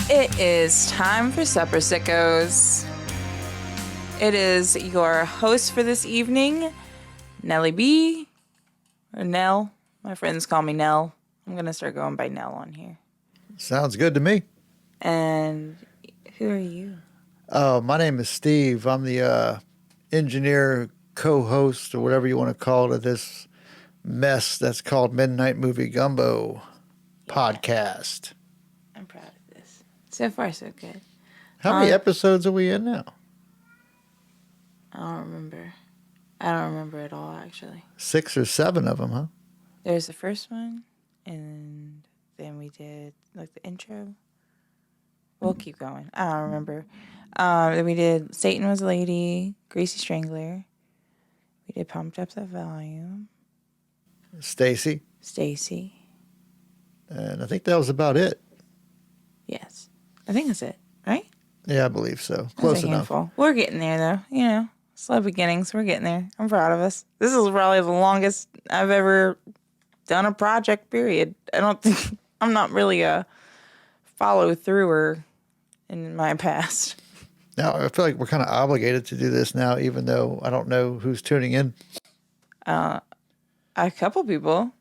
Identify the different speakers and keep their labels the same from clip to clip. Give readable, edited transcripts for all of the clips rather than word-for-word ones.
Speaker 1: It is time for Supper Sickos. It is your host for this evening, Nelly B, or Nell. My friends call me Nell. I'm going to start going by Nell on here.
Speaker 2: Sounds good to me.
Speaker 1: And who are you?
Speaker 2: My name is Steve. I'm the engineer, co-host, or whatever you want to call it, of this mess that's called Midnight Movie Gumbo podcast.
Speaker 1: I'm proud of this. So far, so good.
Speaker 2: How many episodes are we in now?
Speaker 1: I don't remember. I don't remember at all, actually.
Speaker 2: 6 or 7 of them, huh?
Speaker 1: There's the first one, and then we did, like, the intro. We'll keep going. I don't remember. Then we did Satan Was a Lady, Greasy Strangler. We did Pumped Up the Volume.
Speaker 2: Stacy. And I think that was about it.
Speaker 1: Yes. I think that's it, right?
Speaker 2: Yeah, I believe so. Close enough.
Speaker 1: Handful. We're getting there, though. You know, slow beginnings. We're getting there. I'm proud of us. This is probably the longest I've ever done a project, period. I'm not really a follow-througher in my past.
Speaker 2: Now, I feel like we're kind of obligated to do this now, even though I don't know who's tuning in.
Speaker 1: A couple people,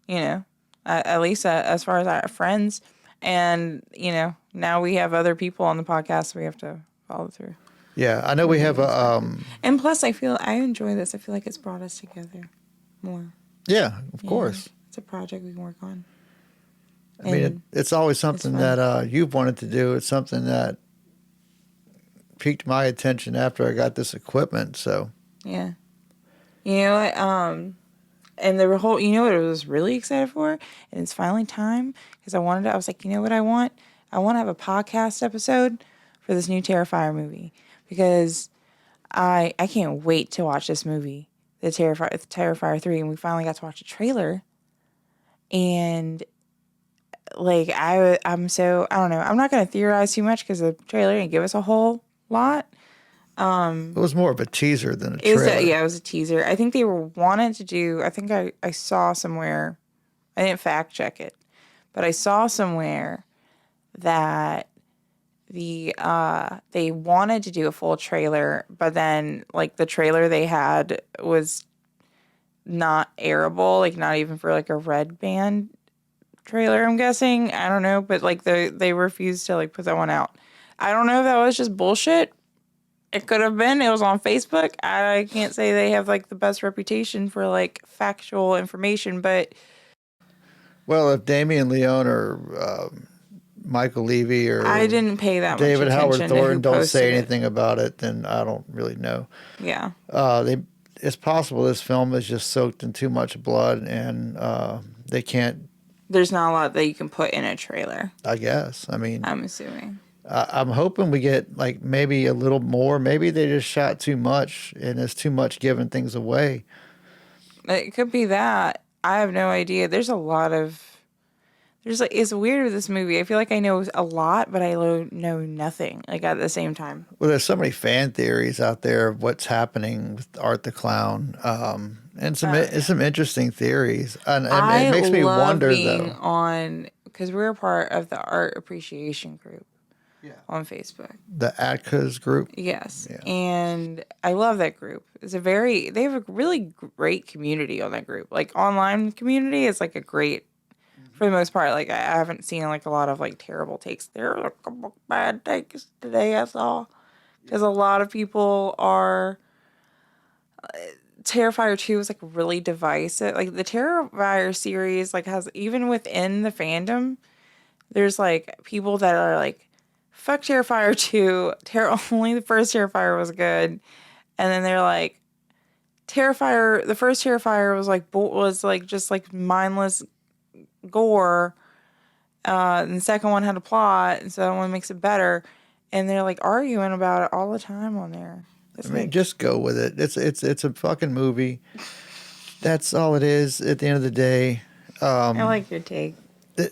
Speaker 1: you know, at least as far as our friends. And, you know, now we have other people on the podcast, so we have to follow through.
Speaker 2: Yeah, I know we have a...
Speaker 1: And plus, I enjoy this. I feel like it's brought us together more.
Speaker 2: Yeah, of course.
Speaker 1: It's a project we can work on.
Speaker 2: I mean, it's always something that you've wanted to do. It's something that piqued my attention after I got this equipment, so...
Speaker 1: Yeah. You know what, and the whole, you know what I was really excited for? And it's finally time, because I was like, you know what I want? I want to have a podcast episode for this new Terrifier movie, because I can't wait to watch this movie, the Terrifier 3, and we finally got to watch a trailer, and, like, I'm so, I don't know, I'm not going to theorize too much, because the trailer didn't give us a whole lot.
Speaker 2: It was more of a teaser than a trailer.
Speaker 1: It was a teaser. I think they wanted to do, I think I saw somewhere, I didn't fact check it, but I saw somewhere that they wanted to do a full trailer, but then, like, the trailer they had was not airable, like, not even for, like, a red band trailer, I'm guessing. I don't know, but, like, they refused to, like, put that one out. I don't know if that was just bullshit. It could have been. It was on Facebook. I can't say they have, like, the best reputation for, like, factual information, but...
Speaker 2: Well, if Damien Leone or Michael Levy or...
Speaker 1: I didn't pay that
Speaker 2: David
Speaker 1: much
Speaker 2: Howard
Speaker 1: attention
Speaker 2: Thornton
Speaker 1: to who
Speaker 2: don't say
Speaker 1: posted
Speaker 2: anything about it, then I don't really know.
Speaker 1: Yeah.
Speaker 2: It's possible this film is just soaked in too much blood, and they can't...
Speaker 1: There's not a lot that you can put in a trailer.
Speaker 2: I guess. I mean...
Speaker 1: I'm assuming.
Speaker 2: I'm hoping we get, like, maybe a little more. Maybe they just shot too much, and it's too much giving things away.
Speaker 1: It could be that. I have no idea. There's a lot of... it's weird with this movie. I feel like I know a lot, but I know nothing, like, at the same time.
Speaker 2: Well, there's so many fan theories out there of what's happening with Art the Clown, and some interesting theories. And it makes me wonder, though.
Speaker 1: Because we're a part of the art appreciation group. Yeah. On Facebook.
Speaker 2: The ATCA's group?
Speaker 1: Yes. Yeah. And I love that group. They have a really great community on that group. Like, online community is, like, a great, for the most part. Like, I haven't seen, like, a lot of, like, terrible takes. There are, like, a couple bad takes today I saw. Because a lot of people are... Terrifier 2 is, like, really divisive. Like, the Terrifier series, like, has, even within the fandom, there's, like, people that are, like, fuck Terrifier 2. Only the first Terrifier was good. And then they're like, the first Terrifier was just like mindless gore. And the second one had a plot, and so that one makes it better. And they're, like, arguing about it all the time on there.
Speaker 2: Just go with it. It's a fucking movie. That's all it is at the end of the day.
Speaker 1: I like your take.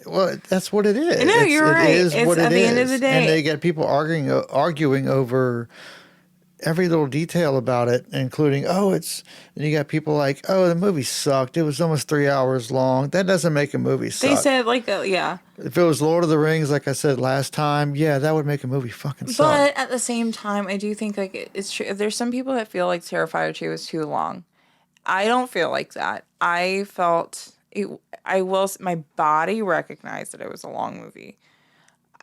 Speaker 2: Well, that's what it is.
Speaker 1: No, you're right.
Speaker 2: It is what it is.
Speaker 1: At the end of the day.
Speaker 2: And they get people arguing over every little detail about it, including, and you got people like, the movie sucked. It was almost 3 hours long. That doesn't make a movie
Speaker 1: They
Speaker 2: suck.
Speaker 1: said yeah.
Speaker 2: If it was Lord of the Rings, like I said last time, yeah, that would make a movie fucking suck.
Speaker 1: But at the same time, I do think like it's true. There's some people that feel like Terrifier 2 is too long. I don't feel like that. I felt it. My body recognized that it was a long movie,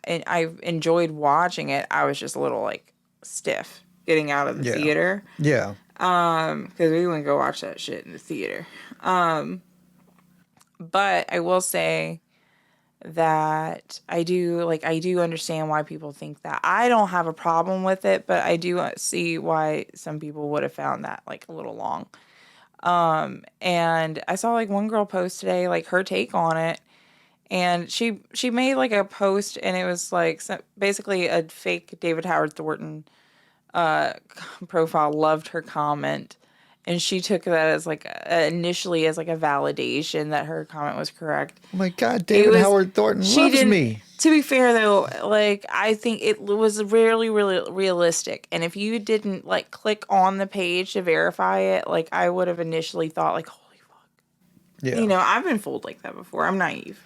Speaker 1: and I enjoyed watching it. I was just a little like stiff getting out of the theater.
Speaker 2: Yeah.
Speaker 1: Because we wouldn't go watch that shit in the theater. But I will say that I do understand why people think that. I don't have a problem with it, but I do see why some people would have found that like a little long. And I saw like one girl post today, like her take on it, and she made like a post, and it was like basically a fake David Howard Thornton profile loved her comment, and she took that as like initially as like a validation that her comment was correct.
Speaker 2: Oh my God, David Howard Thornton loves me.
Speaker 1: To be fair though, like I think it was really realistic, and if you didn't like click on the page to verify it, like I would have initially thought like, holy fuck. Yeah. You know, I've been fooled like that before. I'm naive,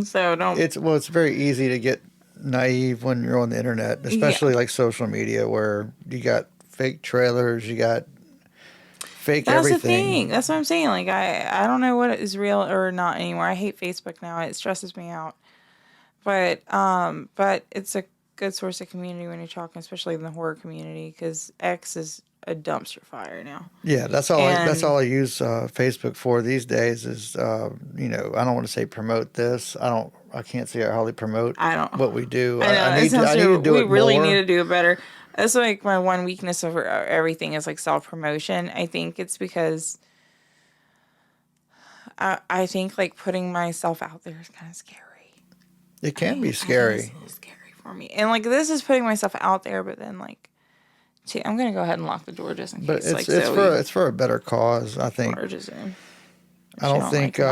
Speaker 1: so don't.
Speaker 2: It's very easy to get naive when you're on the internet, especially like social media, where you got fake trailers, you got fake everything.
Speaker 1: That's the thing. That's what I'm saying. Like I don't know what is real or not anymore. I hate Facebook now. It stresses me out. But it's a good source of community when you're talking, especially in the horror community, because X is a dumpster fire now.
Speaker 2: Yeah, that's all. That's all I use Facebook for these days. Is I don't want to say promote this. I can't say I hardly promote what we do. I need to do it more.
Speaker 1: We really need to do it better. That's like my one weakness of everything is like self promotion. I think it's because I think like putting myself out there is kind of scary.
Speaker 2: It can be scary.
Speaker 1: It's a little scary for me. And like this is putting myself out there, but then like I'm gonna go ahead and lock the door just in case.
Speaker 2: But it's for a better cause, I think. I don't think we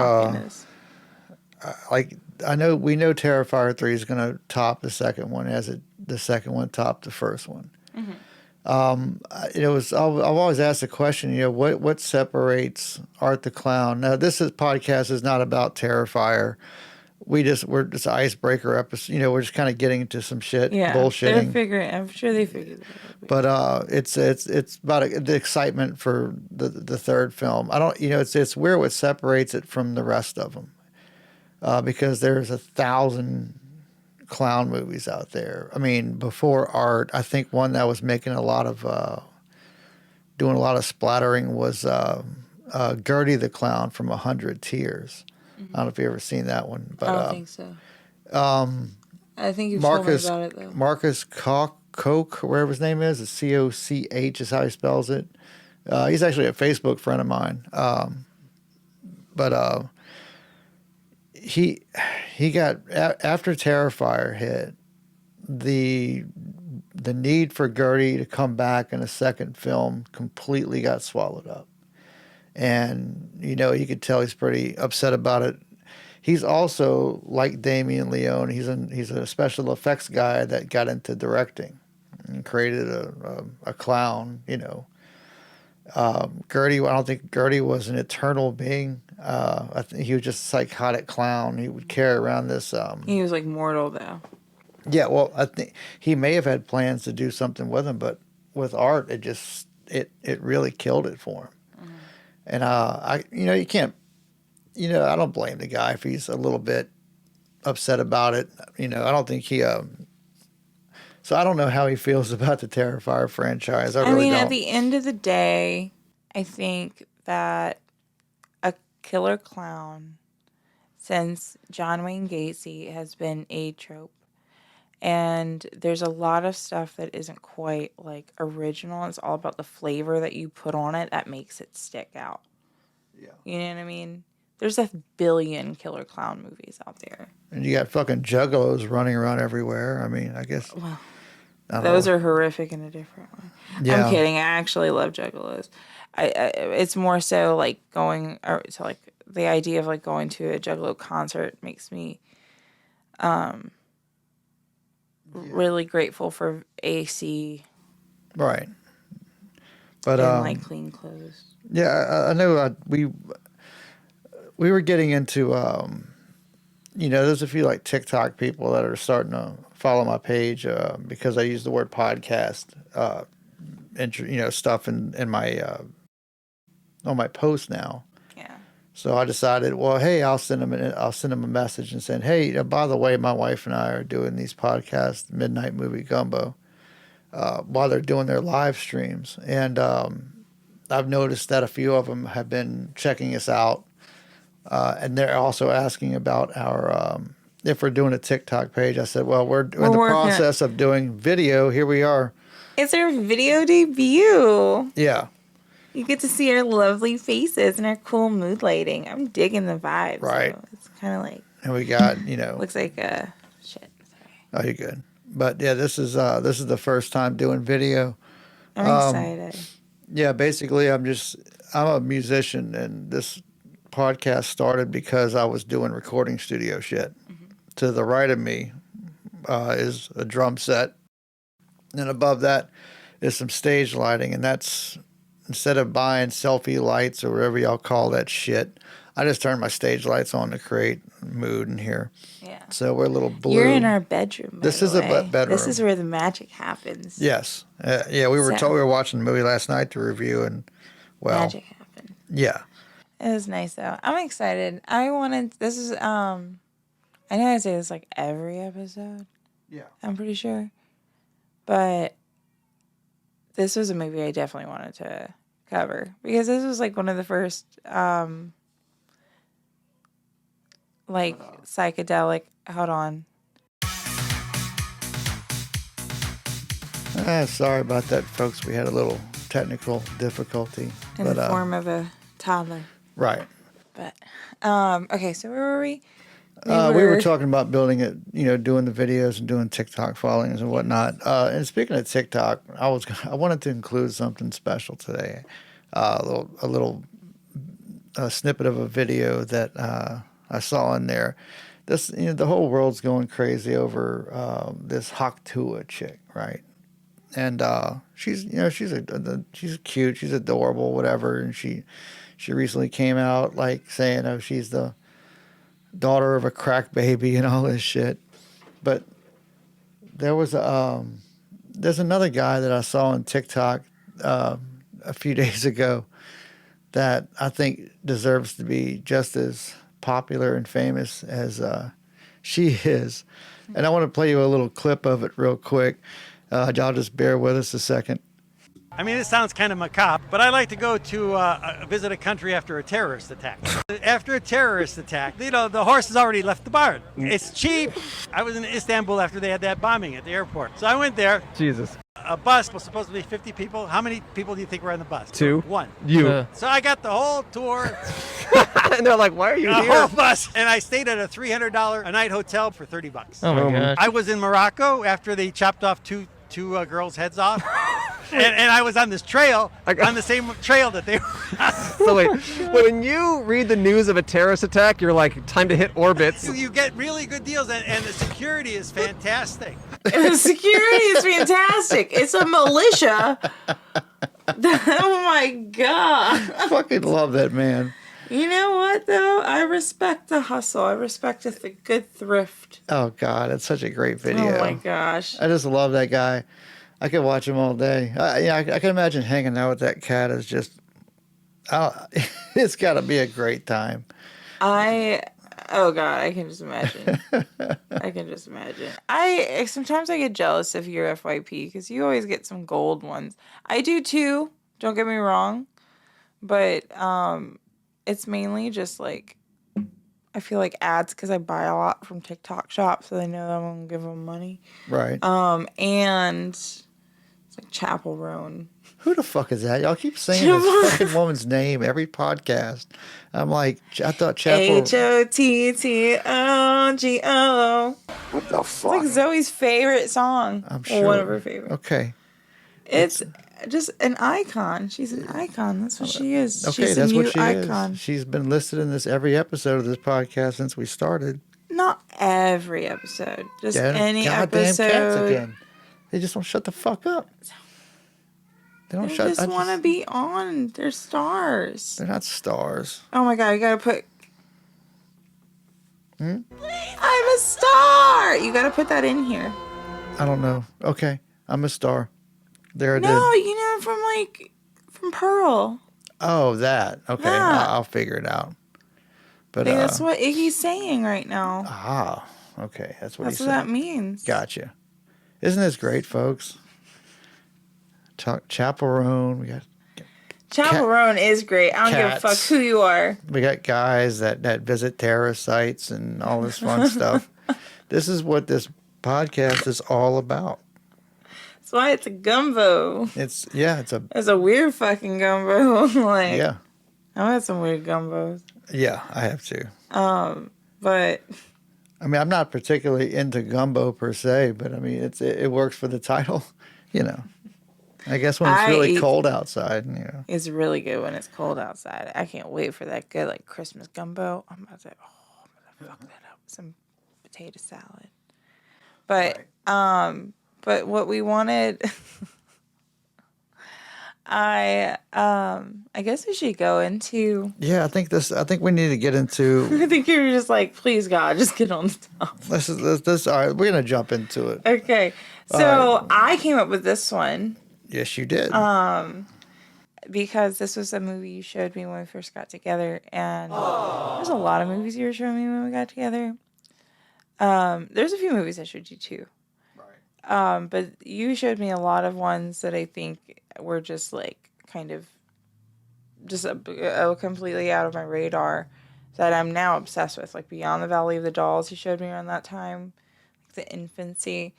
Speaker 2: know Terrifier 3 is gonna top the second one as the second one topped the first one. Mm-hmm. I've always asked the question, what separates Art the Clown? Now this podcast is not about Terrifier. We're just an icebreaker episode. We're just kind of getting into some shit, bullshitting.
Speaker 1: I'm sure they figured that out.
Speaker 2: But it's about the excitement for the third film. I don't, it's where what separates it from the rest of them, because there's 1,000 clown movies out there. I mean, before Art, I think one that was making a lot of doing a lot of splattering was Gertie the Clown from 100 Tears. Mm-hmm. I don't know if you've ever seen that one, but
Speaker 1: I don't think so. I think you've told me about it though.
Speaker 2: Marcus Koch, wherever his name is, it's Coch is how he spells it. He's actually a Facebook friend of mine. But he got after Terrifier hit, the need for Gertie to come back in a second film completely got swallowed up. And, you could tell he's pretty upset about it. He's also, like Damien Leone, he's a special effects guy that got into directing and created a clown, Gertie, I don't think Gertie was an eternal being. I think he was just a psychotic clown. He would carry around this...
Speaker 1: he was, like, mortal, though.
Speaker 2: Yeah, well, I think he may have had plans to do something with him, but with Art, it really killed it for him. And you can't, I don't blame the guy if he's a little bit upset about it. I don't think he. So I don't know how he feels about the Terrifier franchise. I really don't.
Speaker 1: At the end of the day, I think that a killer clown, since John Wayne Gacy, has been a trope. And there's a lot of stuff that isn't quite like original. It's all about the flavor that you put on it that makes it stick out. Yeah. You know what I mean? There's 1 billion killer clown movies out there.
Speaker 2: And you got fucking juggalos running around everywhere. I mean, I guess. Well,
Speaker 1: those are horrific in a different way. Yeah. I'm kidding. I actually love juggalos. It's more so like going to like the idea of like going to a juggalo concert makes me really grateful for AC.
Speaker 2: Right. But
Speaker 1: and like clean clothes.
Speaker 2: yeah, I know we were getting into there's a few like TikTok people that are starting to follow my page because I use the word podcast stuff in my on my post now.
Speaker 1: Yeah.
Speaker 2: So I decided, well, hey, I'll send them a message and saying, hey, by the way, my wife and I are doing these podcasts, Midnight Movie Gumbo, while they're doing their live streams, and I've noticed that a few of them have been checking us out, and they're also asking about our if we're doing a TikTok page. I said, well, we're in the process of doing video. Here we are.
Speaker 1: It's our video debut.
Speaker 2: Yeah.
Speaker 1: You get to see our lovely faces and our cool mood lighting. I'm digging the vibes.
Speaker 2: Right.
Speaker 1: So it's kind of like.
Speaker 2: And we got,
Speaker 1: looks like shit. Sorry.
Speaker 2: Oh, you're good. But yeah, this is the first time doing video.
Speaker 1: I'm excited.
Speaker 2: Yeah, basically, I'm a musician, and this podcast started because I was doing recording studio shit. Mm-hmm. To the right of me is a drum set, and above that is some stage lighting, and that's, instead of buying selfie lights or whatever y'all call that shit, I just turned my stage lights on to create mood in here. Yeah. So we're a little blue.
Speaker 1: You're in our bedroom.
Speaker 2: This is a bedroom.
Speaker 1: This is where the magic happens.
Speaker 2: Yes. Yeah, we were watching the movie last night to review, and
Speaker 1: magic happened.
Speaker 2: Yeah.
Speaker 1: It was nice though. I'm excited. This is I know I say this like every episode. Yeah. I'm pretty sure. But this was a movie I definitely wanted to cover because this was like one of the first psychedelic. Hold on.
Speaker 2: Sorry about that, folks. We had a little technical difficulty.
Speaker 1: In the form of a toddler.
Speaker 2: Right.
Speaker 1: But okay, so where were we?
Speaker 2: We were talking about building it, doing the videos and doing TikTok followings and whatnot. And speaking of TikTok, I wanted to include something special today. A little snippet of a video that I saw in there. This, the whole world's going crazy over this Haktua chick, right? And she's cute, she's adorable, whatever. And she recently came out like saying, oh, she's the daughter of a crack baby and all this shit. But there's another guy that I saw on TikTok a few days ago that I think deserves to be just as popular and famous as she is. And I want to play you a little clip of it real quick. Y'all just bear with us a second.
Speaker 3: I mean, it sounds kind of macabre, but I like to go to visit a country after a terrorist attack. After a terrorist attack, the horse has already left the barn. It's cheap. I was in Istanbul after they had that bombing at the airport. So I went there.
Speaker 4: Jesus.
Speaker 3: A bus was supposed to be 50 people. How many people do you think were on the bus?
Speaker 4: 2.
Speaker 3: 1.
Speaker 4: You.
Speaker 3: So I got the whole tour.
Speaker 4: And they're like, why are you here?
Speaker 3: The whole bus. And I stayed at a $300 a night hotel for $30.
Speaker 4: Oh, my God.
Speaker 3: I was in Morocco after they chopped off two girls' heads off. And I was on this trail, on the same trail that they were on.
Speaker 4: So wait, when you read the news of a terrorist attack, you're like, time to hit orbits.
Speaker 3: You get really good deals, and the security is fantastic.
Speaker 1: The security is fantastic. It's a militia. Oh, my God.
Speaker 2: I fucking love that man.
Speaker 1: You know what, though? I respect the hustle. I respect the good thrift.
Speaker 2: Oh, God. It's such a great video.
Speaker 1: Oh, my gosh.
Speaker 2: I just love that guy. I could watch him all day. I can imagine hanging out with that cat is just, it's got to be a great time.
Speaker 1: Oh God, I can just imagine. I can just imagine. Sometimes I get jealous of your FYP because you always get some gold ones. I do too. Don't get me wrong, but it's mainly just like I feel like ads because I buy a lot from TikTok Shop, so they know that I'm gonna give them money.
Speaker 2: Right.
Speaker 1: And it's like Chapel Roan.
Speaker 2: Who the fuck is that? Y'all keep saying this fucking woman's name every podcast. I'm like, I thought Chapel.
Speaker 1: HOTTOGO.
Speaker 2: What the fuck?
Speaker 1: It's like Zoe's favorite song.
Speaker 2: I'm sure.
Speaker 1: Or one of her favorites.
Speaker 2: Okay.
Speaker 1: It's just an icon. She's an icon. That's what she is.
Speaker 2: Okay,
Speaker 1: She's
Speaker 2: that's
Speaker 1: a
Speaker 2: what
Speaker 1: mute
Speaker 2: she
Speaker 1: icon.
Speaker 2: is. She's been listed in every episode of this podcast since we started.
Speaker 1: Not every episode. Just any
Speaker 2: goddamn
Speaker 1: episode.
Speaker 2: cats again. They just don't shut the fuck up. They don't
Speaker 1: They
Speaker 2: shut.
Speaker 1: just want to be on. They're stars.
Speaker 2: They're not stars.
Speaker 1: Oh my god, you gotta put. I'm a star. You gotta put that in here.
Speaker 2: I don't know. Okay, I'm a star. There it is.
Speaker 1: No, you know from Pearl.
Speaker 2: Oh, that. Okay,
Speaker 1: Yeah.
Speaker 2: I'll figure it out. But
Speaker 1: That's what Iggy's saying right now.
Speaker 2: okay, that's what
Speaker 1: That's
Speaker 2: he
Speaker 1: what
Speaker 2: said.
Speaker 1: that means.
Speaker 2: Gotcha. Isn't this great, folks? Chaperone. We got
Speaker 1: Chaperone is great. I don't give a fuck
Speaker 2: Cats.
Speaker 1: who you are.
Speaker 2: we got guys that visit terrorist sites and all this fun stuff. This is what this podcast is all about.
Speaker 1: That's why it's a gumbo.
Speaker 2: It's
Speaker 1: It's a weird fucking gumbo. Like,
Speaker 2: yeah.
Speaker 1: I've had some weird gumbos.
Speaker 2: Yeah, I have to.
Speaker 1: But
Speaker 2: I mean, I'm not particularly into gumbo per se, but I mean, it works for the title, you know. I guess when it's really cold outside, you know.
Speaker 1: it's really good when it's cold outside. I can't wait for that good like Christmas gumbo. I'm gonna fuck that up with some potato salad. But what we wanted, I guess we should go into.
Speaker 2: Yeah, I think we need to get into.
Speaker 1: I think you were just like, please God, just get on the top.
Speaker 2: This. All right, we're gonna jump into it.
Speaker 1: Okay, so I came up with this one.
Speaker 2: Yes, you did.
Speaker 1: Because this was a movie you showed me when we first got together, and there's a lot of movies you were showing me when we got together. There's a few movies I showed you too. Right. But you showed me a lot of ones that I think were just like kind of just completely out of my radar that I'm now obsessed with, like Beyond the Valley of the Dolls. You showed me around that time, like the infancy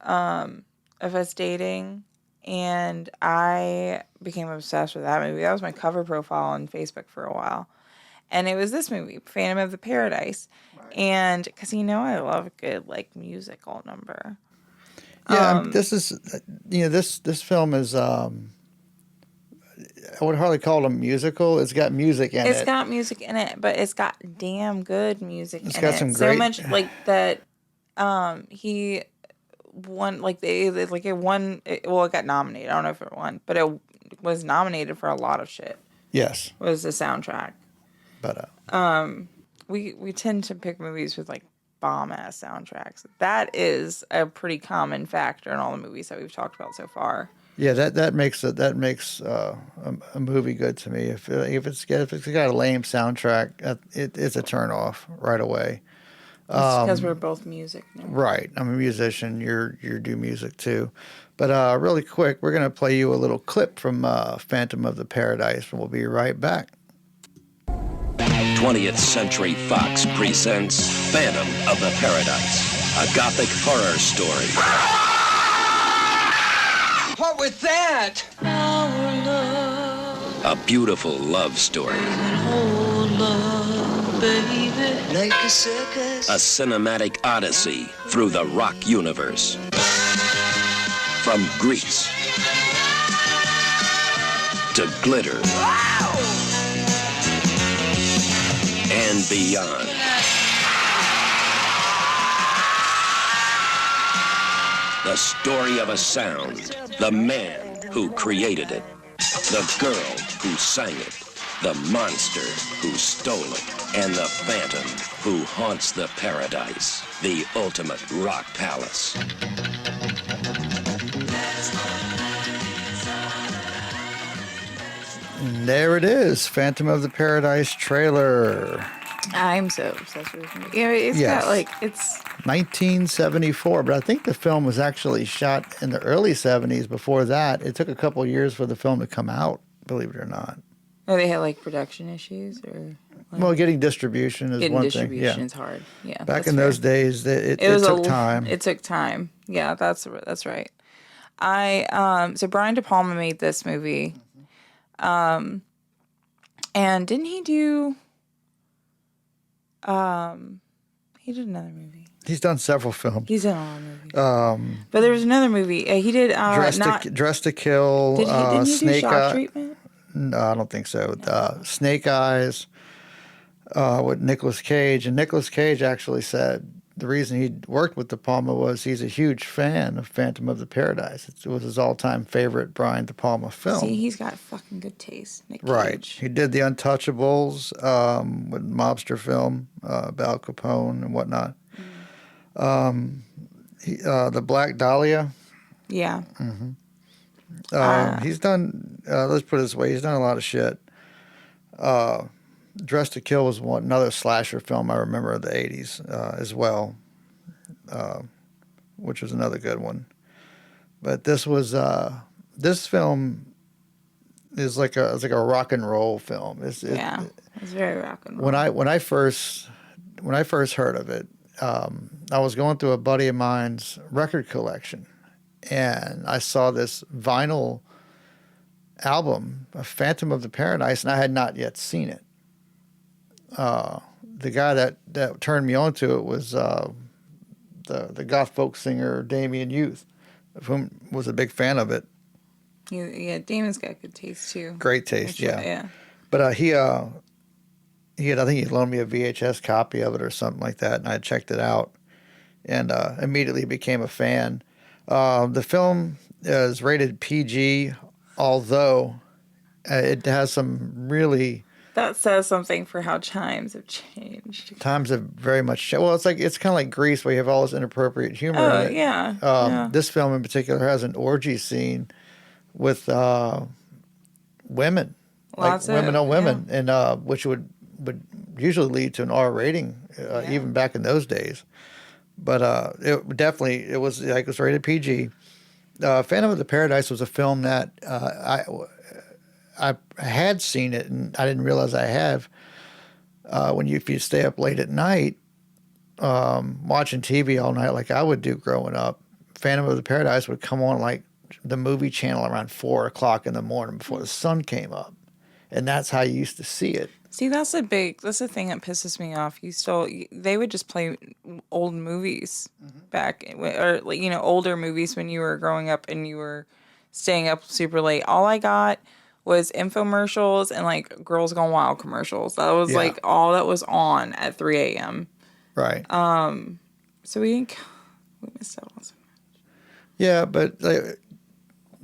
Speaker 1: of us dating. And I became obsessed with that movie. That was my cover profile on Facebook for a while. And it was this movie, Phantom of the Paradise. Right. And because I love a good like musical number.
Speaker 2: Yeah, this is this film is I would hardly call it a musical. It's got music in it.
Speaker 1: It's got music in it, but it's got damn good music in it.
Speaker 2: It's got some great.
Speaker 1: So much like that. He won it got nominated. I don't know if it won, but it was nominated for a lot of shit.
Speaker 2: Yes,
Speaker 1: was the soundtrack.
Speaker 2: But
Speaker 1: we tend to pick movies with like bomb ass soundtracks. That is a pretty common factor in all the movies that we've talked about so far.
Speaker 2: Yeah, that makes a movie good to me. If it's got a lame soundtrack, it's a turn off right away.
Speaker 1: Because we're both music now.
Speaker 2: Right. I'm a musician. You do music too. But really quick, we're going to play you a little clip from Phantom of the Paradise, and we'll be right back.
Speaker 5: 20th Century Fox presents Phantom of the Paradise, a gothic horror story.
Speaker 6: What was that?
Speaker 7: Our love,
Speaker 5: A beautiful love story.
Speaker 7: whole love, baby.
Speaker 6: Like a circus.
Speaker 5: A cinematic odyssey through the rock universe. From Greece to glitter and beyond. The story of a sound, the man who created it, the girl who sang it, the monster who stole it, and the phantom who haunts the paradise, the ultimate rock palace.
Speaker 2: And there it is, Phantom of the Paradise trailer.
Speaker 1: I'm so obsessed with this movie. It's
Speaker 2: Yes.
Speaker 1: got like it's
Speaker 2: 1974, but I think the film was actually shot in the early 70s. Before that, it took a couple years for the film to come out, believe it or not.
Speaker 1: they had like production issues or like,
Speaker 2: Well, getting distribution is
Speaker 1: getting
Speaker 2: one
Speaker 1: distribution
Speaker 2: thing.
Speaker 1: is hard. Yeah.
Speaker 2: Back
Speaker 1: that's
Speaker 2: in
Speaker 1: fair.
Speaker 2: those days, it
Speaker 1: It
Speaker 2: took time.
Speaker 1: It took time. Yeah, that's right. So Brian de Palma made this movie. And didn't he do he did another movie.
Speaker 2: He's done several films.
Speaker 1: He's in a lot of movies. But there was another movie. He did
Speaker 2: Dress to Kill,
Speaker 1: didn't he do
Speaker 2: Snake
Speaker 1: Shock
Speaker 2: Eye.
Speaker 1: Treatment?
Speaker 2: No, I don't think so. Snake Eyes with Nicolas Cage. And Nicolas Cage actually said the reason he worked with De Palma was he's a huge fan of Phantom of the Paradise. It was his all-time favorite Brian de Palma film.
Speaker 1: See, he's got fucking good taste. Nick
Speaker 2: Right.
Speaker 1: Cage.
Speaker 2: He did The Untouchables, with mobster film about Al Capone and whatnot. The Black Dahlia.
Speaker 1: Yeah.
Speaker 2: He's done. Let's put it this way: he's done a lot of shit. Dress to Kill was another slasher film I remember of the '80s as well, which was another good one. But this this film is like a rock and roll film. It's
Speaker 1: very rock and roll.
Speaker 2: When I first heard of it, I was going through a buddy of mine's record collection, and I saw this vinyl album of Phantom of the Paradise, and I had not yet seen it. The guy that turned me on to it was the goth folk singer Damien Youth, of whom was a big fan of it.
Speaker 1: Yeah, Damon's got good taste too.
Speaker 2: Great taste,
Speaker 1: Sure,
Speaker 2: yeah.
Speaker 1: yeah.
Speaker 2: But he had, I think he loaned me a VHS copy of it or something like that, and I checked it out, and immediately became a fan. The film is rated PG, although it has some really...
Speaker 1: That says something for how times have changed.
Speaker 2: Times have very much changed. Well, it's kind of like Grease, where you have all this inappropriate humor in it.
Speaker 1: Yeah.
Speaker 2: This film in particular has an orgy scene with women,
Speaker 1: Lots
Speaker 2: like
Speaker 1: of
Speaker 2: women on women, and which would usually lead to an R rating, even back in those days. But it was rated PG. Phantom of the Paradise was a film that I had seen it, and I didn't realize I have. If you stay up late at night, watching TV all night like I would do growing up, Phantom of the Paradise would come on like the movie channel around 4 o'clock in the morning before the sun came up, and that's how you used to see it.
Speaker 1: See, that's the thing that pisses me off. They would just play old movies back, or older movies when you were growing up and you were staying up super late. All I got was infomercials and like Girls Gone Wild commercials. That was like all that was on at 3 a.m.
Speaker 2: Right.
Speaker 1: So we missed out on so much.
Speaker 2: Yeah, but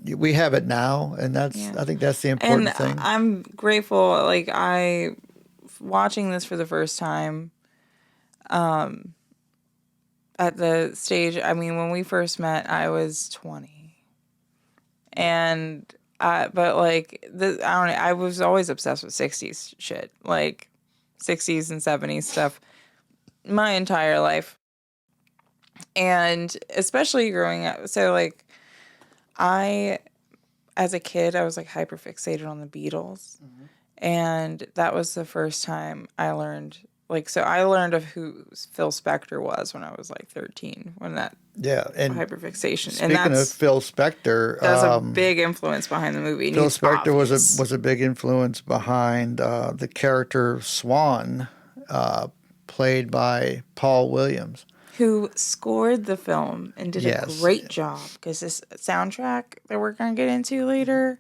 Speaker 2: we have it now, and I think that's the important thing.
Speaker 1: I'm grateful. Like watching this for the first time, at the stage. I mean, when we first met, I was 20, and but like I don't know. I was always obsessed with 60s shit, like 60s and 70s stuff, my entire life, and especially growing up. So like, as a kid, I was like hyper fixated on the Beatles, and that was the first time I learned. I learned of who Phil Spector was when I was like 13. When that
Speaker 2: and
Speaker 1: hyperfixation.
Speaker 2: Speaking of Phil Spector,
Speaker 1: that's a big influence behind the movie.
Speaker 2: Phil Spector was a big influence behind the character Swan, played by Paul Williams,
Speaker 1: who scored the film and did a great job. Because this soundtrack that we're gonna get into later.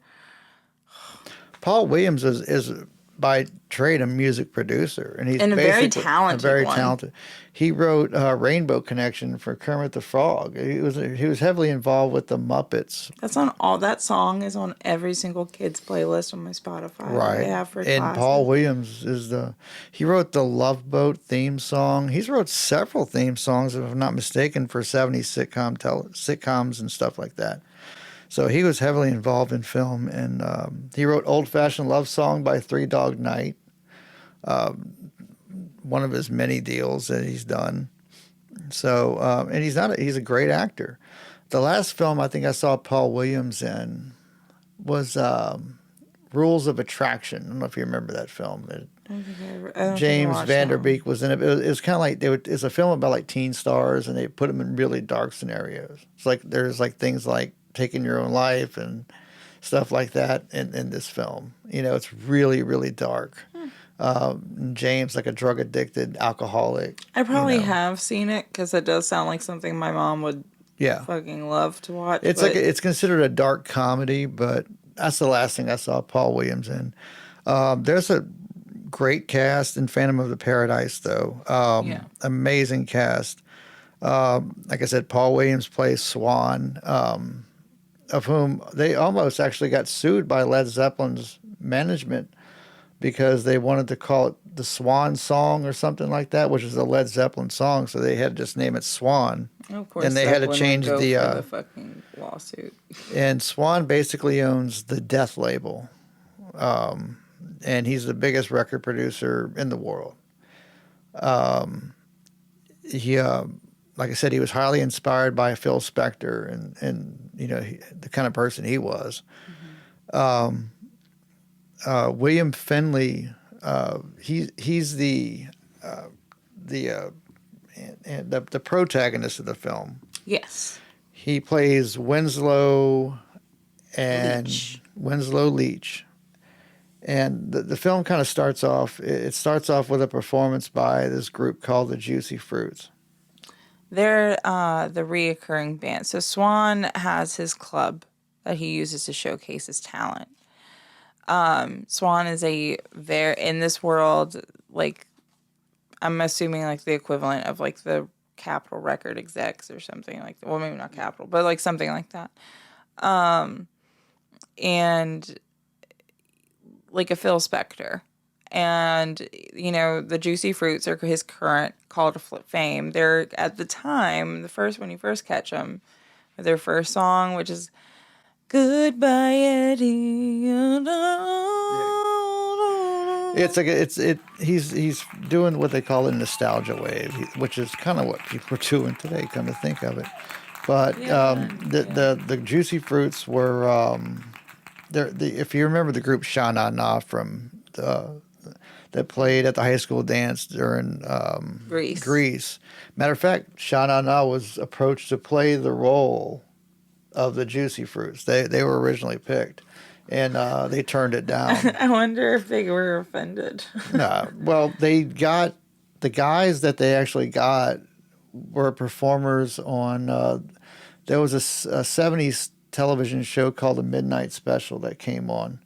Speaker 2: Paul Williams is by trade a music producer, and he's
Speaker 1: a very
Speaker 2: talented
Speaker 1: one.
Speaker 2: He wrote Rainbow Connection for Kermit the Frog. He was heavily involved with the Muppets.
Speaker 1: That's on all. That song is on every single kid's playlist on my Spotify.
Speaker 2: Right.
Speaker 1: I have for
Speaker 2: and
Speaker 1: classes.
Speaker 2: Paul Williams he wrote the Love Boat theme song. He's wrote several theme songs, if I'm not mistaken, for 70s sitcoms and stuff like that. So he was heavily involved in film, and he wrote Old Fashioned Love Song by Three Dog Night, one of his many deals that he's done. So, and he's a great actor. The last film I think I saw Paul Williams in was Rules of Attraction. I don't know if you remember that film. James Van Der Beek was in it. It was kind of like it's a film about like teen stars, and they put them in really dark scenarios. It's like there's like things like taking your own life and stuff like that in this film. It's really, really dark. James, like a drug addicted alcoholic.
Speaker 1: I probably have seen it because it does sound like something my mom would fucking love to watch.
Speaker 2: It's considered a dark comedy, but that's the last thing I saw Paul Williams in. There's a great cast in Phantom of the Paradise, though.
Speaker 1: Yeah.
Speaker 2: Amazing cast. Like I said, Paul Williams plays Swan, of whom they almost actually got sued by Led Zeppelin's management because they wanted to call it the Swan Song or something like that, which is a Led Zeppelin song, so they had to just name it Swan.
Speaker 1: Of course,
Speaker 2: And they had to
Speaker 1: Zeppelin
Speaker 2: change
Speaker 1: would go
Speaker 2: the
Speaker 1: for the fucking lawsuit.
Speaker 2: and Swan basically owns the Death label, and he's the biggest record producer in the world. He, like I said, he was highly inspired by Phil Spector, and the kind of person he was. William Finley, he's the protagonist of the film.
Speaker 1: Yes.
Speaker 2: He plays Winslow Leach. And the film kind of starts off with a performance by this group called the Juicy Fruits.
Speaker 1: They're the reoccurring band. So Swan has his club that he uses to showcase his talent. Swan is in this world, like, I'm assuming like the equivalent of like the Capitol record execs or something like that. Well, maybe not Capitol, but like something like that. And like a Phil Spector. And, the Juicy Fruits are his current call to fame. They're, at the time, when you first catch them, their first song, which is Goodbye, Eddie.
Speaker 2: He's doing what they call a nostalgia wave, which is kind of what people are doing today, come to think of it. But the Juicy Fruits were, if you remember the group Sha Na Na from that played at the high school dance during Grease. Matter of fact, Sha Na Na was approached to play the role of the Juicy Fruits. They were originally picked, and they turned it down.
Speaker 1: I wonder if they were offended.
Speaker 2: No, well, they got the guys that they actually got were performers on. There was a 70s television show called The Midnight Special that came on.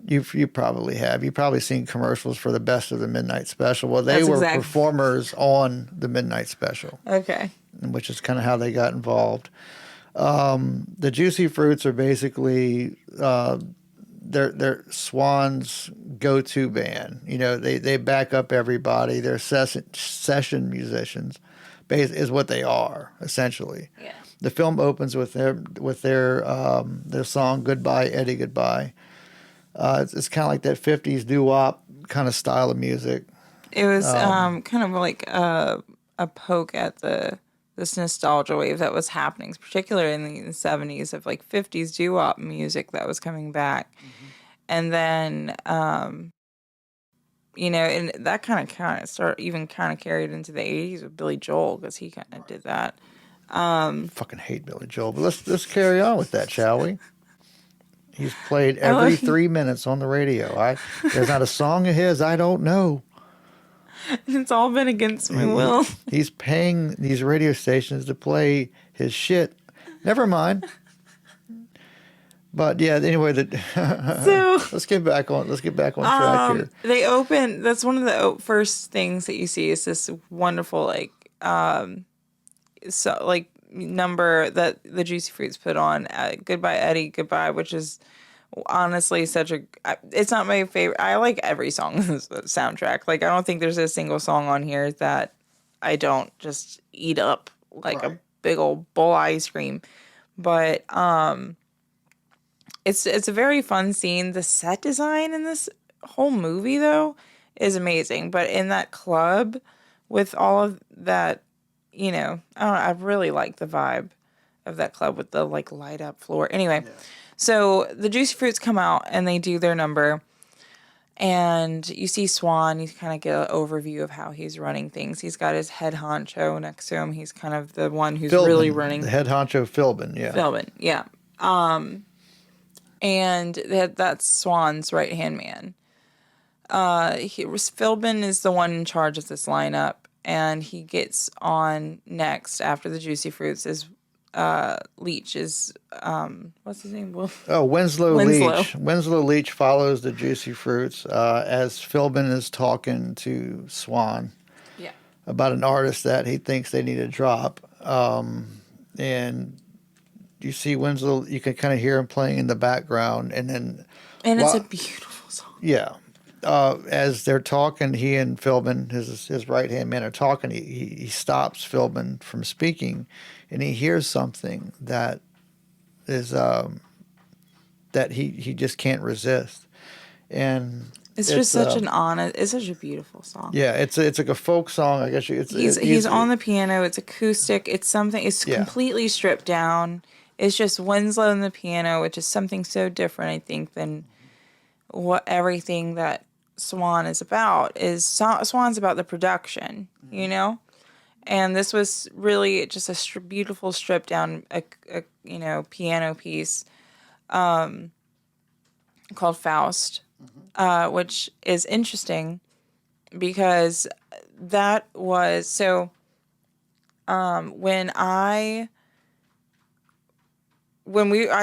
Speaker 2: You probably have. You've probably seen commercials for the Best of the Midnight Special. Well, they were performers on the Midnight Special.
Speaker 1: Okay.
Speaker 2: Which is kind of how they got involved. The Juicy Fruits are basically they're Swan's go-to band. They back up everybody. They're session musicians, is what they are essentially.
Speaker 1: Yeah.
Speaker 2: The film opens with their song "Goodbye, Eddie, Goodbye." It's kind of like that 50s doo-wop kind of style of music.
Speaker 1: It was kind of like a poke at this nostalgia wave that was happening, particularly in the 70s, of like 50s doo-wop music that was coming back. Mm-hmm. And then, and that kind of carried into the 80s with Billy Joel, because he kind of did that.
Speaker 2: Fucking hate Billy Joel, but let's carry on with that, shall we? He's played every 3 minutes on the radio. There's not a song of his I don't know.
Speaker 1: It's all been against my will.
Speaker 2: He's paying these radio stations to play his shit. Never mind. But yeah, anyway, so let's get back on track here.
Speaker 1: They open. That's one of the first things that you see is this wonderful number that the Juicy Fruits put on, Goodbye Eddie, Goodbye, which is honestly it's not my favorite. I like every song in this soundtrack. Like, I don't think there's a single song on here that I don't just eat up like a big old bowl of ice cream. But it's a very fun scene. The set design in this whole movie, though, is amazing. But in that club with all of that, I really like the vibe of that club with the like light up floor. Anyway, so the Juicy Fruits come out and they do their number, and you see Swan. You kind of get an overview of how he's running things. He's got his head honcho next to him. He's kind of the one who's really running.
Speaker 2: The head honcho, Philbin, yeah.
Speaker 1: Philbin, yeah. And that's Swan's right hand man. Philbin is the one in charge of this lineup. And he gets on next after the Juicy Fruits is Leach is what's his name?
Speaker 2: Winslow
Speaker 1: Winslow.
Speaker 2: Leach. Winslow Leach follows the Juicy Fruits as Philbin is talking to Swan
Speaker 1: Yeah.
Speaker 2: about an artist that he thinks they need to drop. And you see Winslow, you can kind of hear him playing in the background. And then,
Speaker 1: And it's a beautiful song.
Speaker 2: yeah. As they're talking, he and Philbin, his right-hand man, are talking. He stops Philbin from speaking, and he hears something that is that he just can't resist. And
Speaker 1: It's just such an honest. It's such a beautiful song.
Speaker 2: yeah, it's like a folk song. I guess
Speaker 1: He's on the piano. It's acoustic. It's something. It's completely stripped down. It's just Winslow and the piano, which is something so different, I think, than what everything that Swan is about. Swan's about the production, you know, and this was really just a beautiful stripped down, piano piece, called Faust, which is interesting because that was so. When I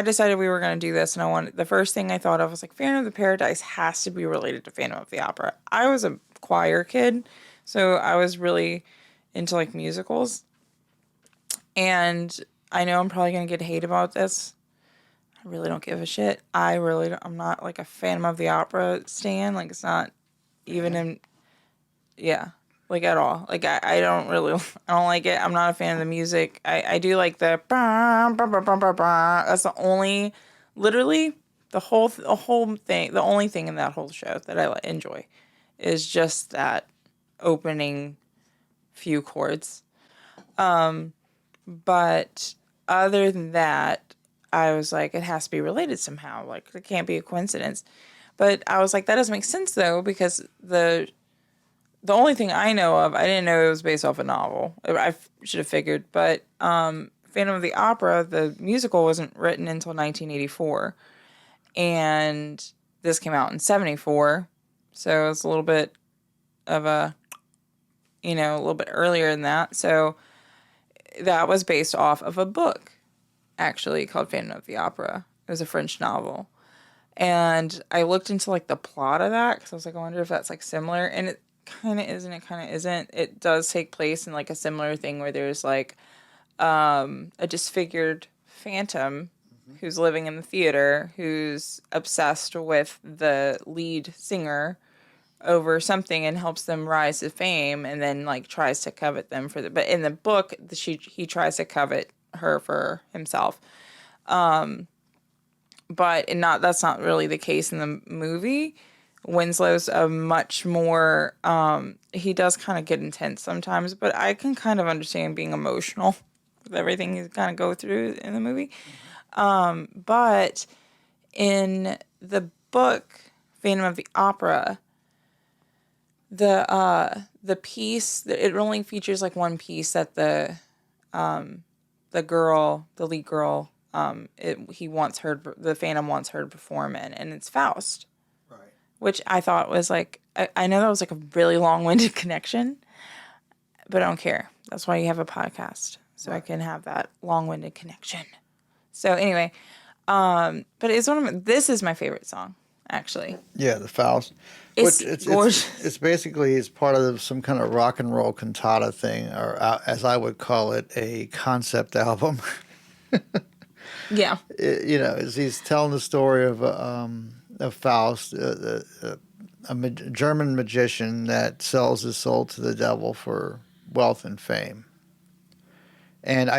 Speaker 1: decided we were going to do this, and the first thing I thought of was like, Phantom of the Paradise has to be related to Phantom of the Opera. I was a choir kid, so I was really into like musicals. And I know I'm probably going to get hate about this. I really don't give a shit. I'm not like a Phantom of the Opera stan. Like it's not even like at all. Like I don't like it. I'm not a fan of the music. I do like the bah, bah, bah, bah, bah, bah. That's the only, literally the whole thing. The only thing in that whole show that I enjoy is just that opening few chords. But other than that, I was like, it has to be related somehow. Like it can't be a coincidence. But I was like, that doesn't make sense though, because the only thing I know of, I didn't know it was based off a novel. I should have figured. But Phantom of the Opera, the musical, wasn't written until 1984. And this came out in 74. So it's a little bit of a little bit earlier than that. So that was based off of a book, actually, called Phantom of the Opera. It was a French novel. And I looked into like the plot of that because I was like, I wonder if that's like similar. And it kind of isn't. It kind of isn't. It does take place in like a similar thing where there's like a disfigured phantom who's living in the theater, who's obsessed with the lead singer over something and helps them rise to fame, and then like tries to covet them but in the book he tries to covet her for himself. But that's not really the case in the movie. Winslow's a much more, he does kind of get intense sometimes, but I can kind of understand being emotional with everything he's kind of go through in the movie. But in the book, Phantom of the Opera, the piece, it only features like one piece that the lead girl, the Phantom wants her to perform in, and it's Faust. Right. Which I thought was like, I know that was like a really long-winded connection, but I don't care. That's why you have a podcast, so right. I can have that long-winded connection. So anyway, but this is my favorite song, actually.
Speaker 2: Yeah, the Faust.
Speaker 1: It's gorgeous.
Speaker 2: It's basically part of some kind of rock and roll cantata thing, or as I would call it, a concept album.
Speaker 1: Yeah.
Speaker 2: He's telling the story of Faust, a German magician that sells his soul to the devil for wealth and fame. And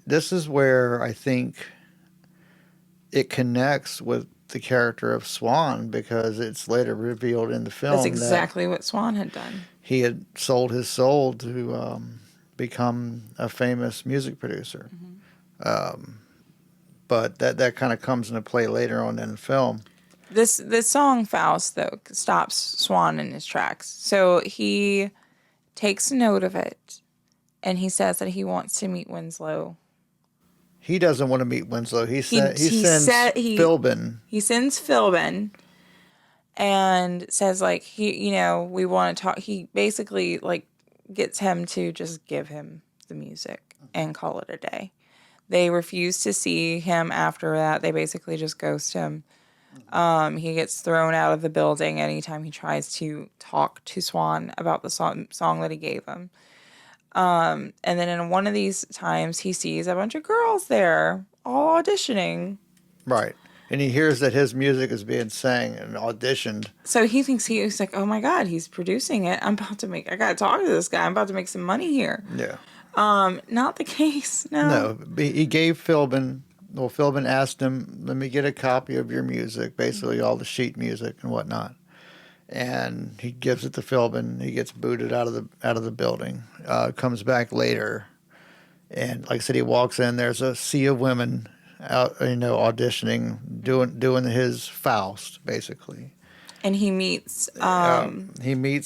Speaker 2: this is where I think it connects with the character of Swan, because it's later revealed in the film
Speaker 1: that's exactly what Swan had done.
Speaker 2: He had sold his soul to become a famous music producer. Mm-hmm. But that kind of comes into play later on in the film.
Speaker 1: This song Faust, though, stops Swan in his tracks. So he takes note of it, and he says that he wants to meet Winslow. He
Speaker 2: doesn't want to meet Winslow. He sends Philbin.
Speaker 1: He sends Philbin and says, like, we want to talk. He basically, like, gets him to just give him the music and call it a day. They refuse to see him after that. They basically just ghost him. He gets thrown out of the building anytime he tries to talk to Swan about the song that he gave him. And then in one of these times, he sees a bunch of girls there all auditioning.
Speaker 2: Right. And he hears that his music is being sang and auditioned.
Speaker 1: So he thinks he's like, oh my God, he's producing it. I got to talk to this guy. I'm about to make some money here.
Speaker 2: Yeah.
Speaker 1: Not the case. No.
Speaker 2: No, he gave Philbin. Well, Philbin asked him, "Let me get a copy of your music, basically all the sheet music and whatnot." And he gives it to Philbin. He gets booted out of the building. Comes back later, and like I said, he walks in. There's a sea of women out, auditioning, doing his Faust, basically.
Speaker 1: And he meets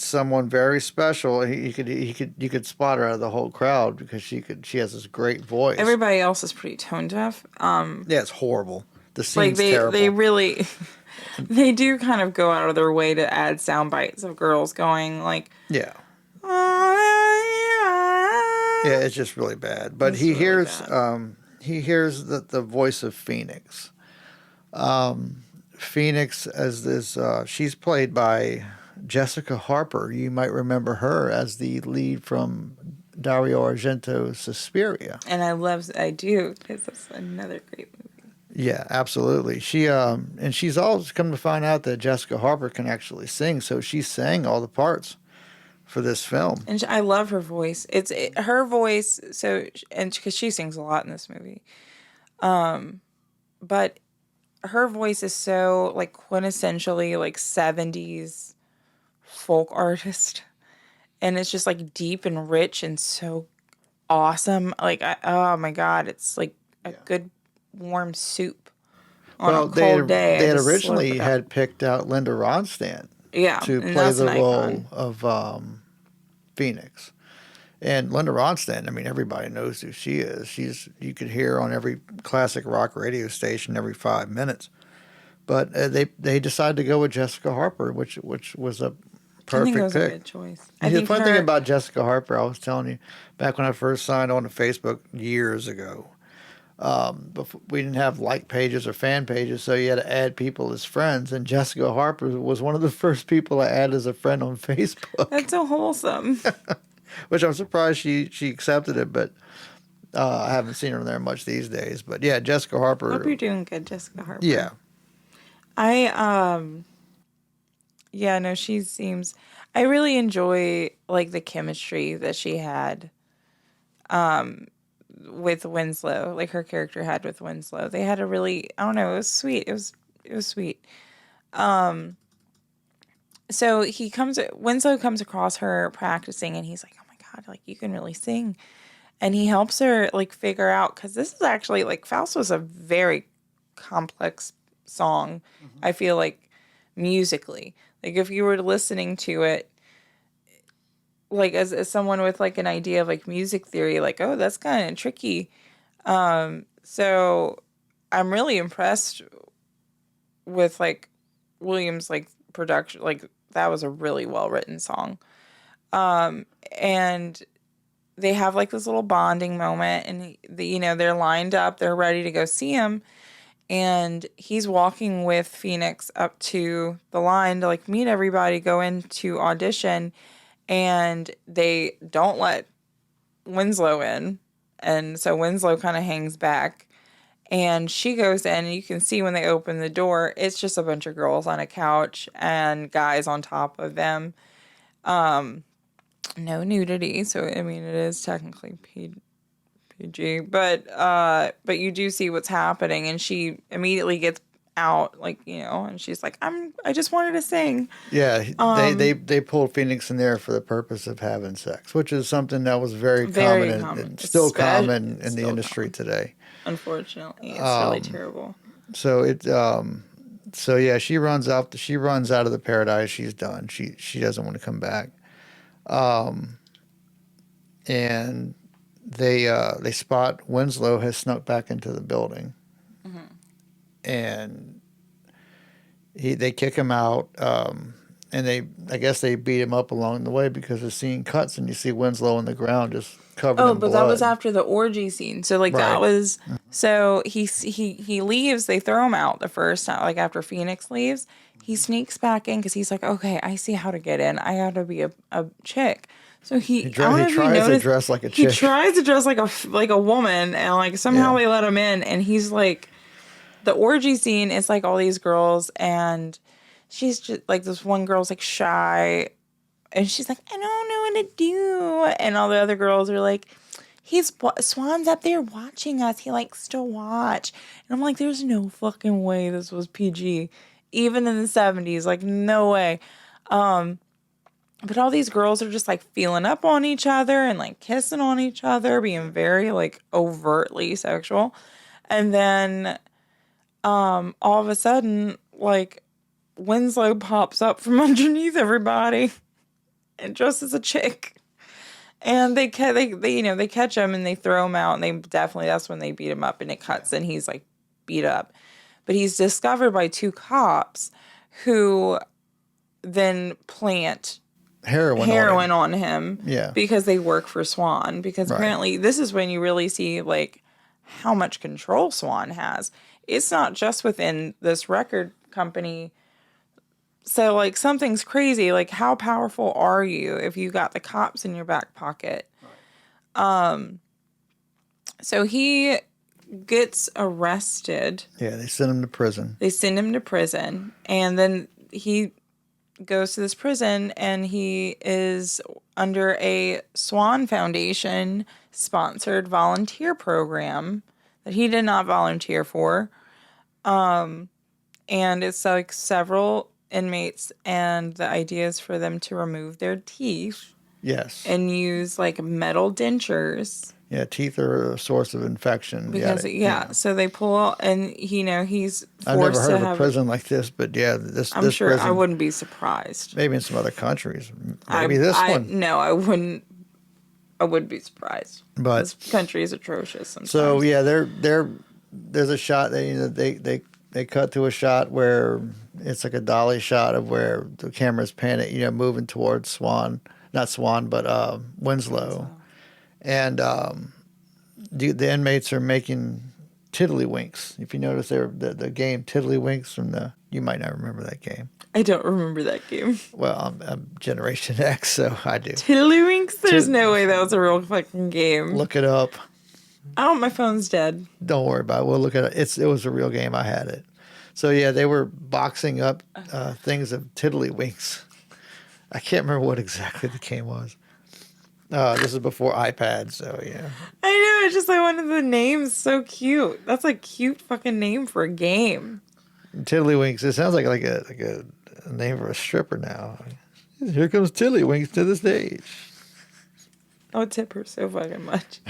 Speaker 2: someone very special. You could spot her out of the whole crowd because she has this great voice.
Speaker 1: everybody else is pretty tone deaf.
Speaker 2: Yeah, it's horrible. The scene's
Speaker 1: Like
Speaker 2: terrible.
Speaker 1: they really they do kind of go out of their way to add sound bites of girls going like,
Speaker 2: yeah.
Speaker 1: oh,
Speaker 2: Yeah, it's just really bad. But
Speaker 1: It's
Speaker 2: he
Speaker 1: really
Speaker 2: hears
Speaker 1: bad.
Speaker 2: he hears the voice of Phoenix. Phoenix as this she's played by Jessica Harper. You might remember her as the lead from Dario Argento's Suspiria.
Speaker 1: And I do, because that's another great movie.
Speaker 2: Yeah, absolutely. She and she's always come to find out that Jessica Harper can actually sing, so she sang all the parts for this film.
Speaker 1: And I love her voice. Her voice. So, and because she sings a lot in this movie, but her voice is so like quintessentially like 70s folk artist, and it's just like deep and rich and so awesome. Like, oh my God, it's like a good warm soup on a cold day.
Speaker 2: They
Speaker 1: I
Speaker 2: had
Speaker 1: just
Speaker 2: originally
Speaker 1: slurp it up.
Speaker 2: had picked out Linda Ronstadt to
Speaker 1: and
Speaker 2: play
Speaker 1: that's
Speaker 2: the
Speaker 1: an
Speaker 2: role
Speaker 1: icon.
Speaker 2: of Phoenix. And Linda Ronstadt, I mean, everybody knows who she is. You could hear her on every classic rock radio station every 5 minutes. But they decided to go with Jessica Harper, which was a
Speaker 1: I think
Speaker 2: perfect
Speaker 1: it was a
Speaker 2: pick.
Speaker 1: good choice.
Speaker 2: And the fun thing about Jessica Harper, I was telling you, back when I first signed on to Facebook years ago, before, we didn't have like pages or fan pages, so you had to add people as friends. And Jessica Harper was one of the first people I added as a friend on Facebook.
Speaker 1: That's so wholesome.
Speaker 2: Which I'm surprised she accepted it, but I haven't seen her there much these days. But yeah, Jessica Harper.
Speaker 1: Hope you're doing good, Jessica Harper.
Speaker 2: Yeah.
Speaker 1: Yeah, no, she seems, I really enjoy like the chemistry that she had with Winslow, like her character had with Winslow. They had a really, I don't know, it was sweet. It was sweet. So Winslow comes across her practicing, and he's like, oh my God, like you can really sing. And he helps her like figure out, because this is actually like Faust was a very complex song. Mm-hmm. I feel like musically, like if you were listening to it, like as someone with like an idea of like music theory, like, oh, that's kind of tricky. So I'm really impressed with like Williams like production. Like that was a really well written song. And they have like this little bonding moment, and they're lined up, they're ready to go see him. And he's walking with Phoenix up to the line to like meet everybody, go into audition, and they don't let Winslow in. And so Winslow kind of hangs back, and she goes in, and you can see when they open the door, it's just a bunch of girls on a couch and guys on top of them. No nudity, so I mean it is technically PG, but you do see what's happening, and she immediately gets out, like, and she's like, I just wanted to sing.
Speaker 2: Yeah, they pulled Phoenix in there for the purpose of having sex, which is something that was very common and still common in the industry today.
Speaker 1: Unfortunately, it's really terrible.
Speaker 2: So yeah, she runs out of the paradise. She's done. She doesn't want to come back. And they spot Winslow has snuck back into the building, mm-hmm. and they kick him out. I guess they beat him up along the way because the scene cuts and you see Winslow on the ground just covered in blood.
Speaker 1: That was after the orgy scene. So like that
Speaker 2: Right.
Speaker 1: was so he leaves. They throw him out the first time. Like after Phoenix leaves, he sneaks back in because he's like, okay, I see how to get in. I got to be a chick. So he
Speaker 2: tries to dress like a chick.
Speaker 1: He tries to dress like a woman, and like somehow they let him in, and he's like, the orgy scene is like all these girls, and she's just like this one girl's like shy, and she's like, I don't know what to do, and all the other girls are like, Swan's up there watching us. He likes to watch, and I'm like, there's no fucking way this was PG, even in the 70s, like no way. But all these girls are just like feeling up on each other and like kissing on each other, being very like overtly sexual. And then all of a sudden, like Winslow pops up from underneath everybody and dressed as a chick. And they catch him and they throw him out, and that's when they beat him up, and it cuts and he's like beat up. But he's discovered by two cops who then plant heroin on him.
Speaker 2: Yeah.
Speaker 1: Because they work for Swan. Because apparently this is when you really see like how much control Swan has. It's not just within this record company. So like something's crazy. Like how powerful are you if you got the cops in your back pocket? So he gets arrested.
Speaker 2: Yeah, they send him to prison.
Speaker 1: And then he goes to this prison, and he is under a Swan Foundation sponsored volunteer program that he did not volunteer for. And it's like several inmates, and the idea is for them to remove their teeth.
Speaker 2: Yes.
Speaker 1: And use like metal dentures.
Speaker 2: Yeah, teeth are a source of infection.
Speaker 1: Because so they pull out, and he's forced
Speaker 2: I've never heard of
Speaker 1: have
Speaker 2: a prison like this, but yeah, this
Speaker 1: sure
Speaker 2: prison,
Speaker 1: I wouldn't be surprised.
Speaker 2: Maybe in some other countries, maybe this one.
Speaker 1: No, I wouldn't. I wouldn't be surprised.
Speaker 2: But
Speaker 1: this country is atrocious sometimes.
Speaker 2: So yeah, there's a shot they cut to a shot where it's like a dolly shot of where the camera's panning, moving towards Winslow. And the inmates are making tiddlywinks. If you notice, the game Tiddlywinks you might not remember that game.
Speaker 1: I don't remember that game.
Speaker 2: Well, I'm Generation X, so I do.
Speaker 1: Tiddlywinks? There's no way that was a real fucking game.
Speaker 2: Look it up.
Speaker 1: Oh, my phone's dead.
Speaker 2: Don't worry about it. We'll look at it. It was a real game. I had it. So yeah, they were boxing up things of tiddlywinks. I can't remember what exactly the game was. This is before iPads, so yeah.
Speaker 1: I know, it's just like one of the names so cute. That's a cute fucking name for a game.
Speaker 2: Tiddlywinks. It sounds like a name for a stripper now. Here comes Tiddlywinks to the stage.
Speaker 1: I would tip her so fucking much.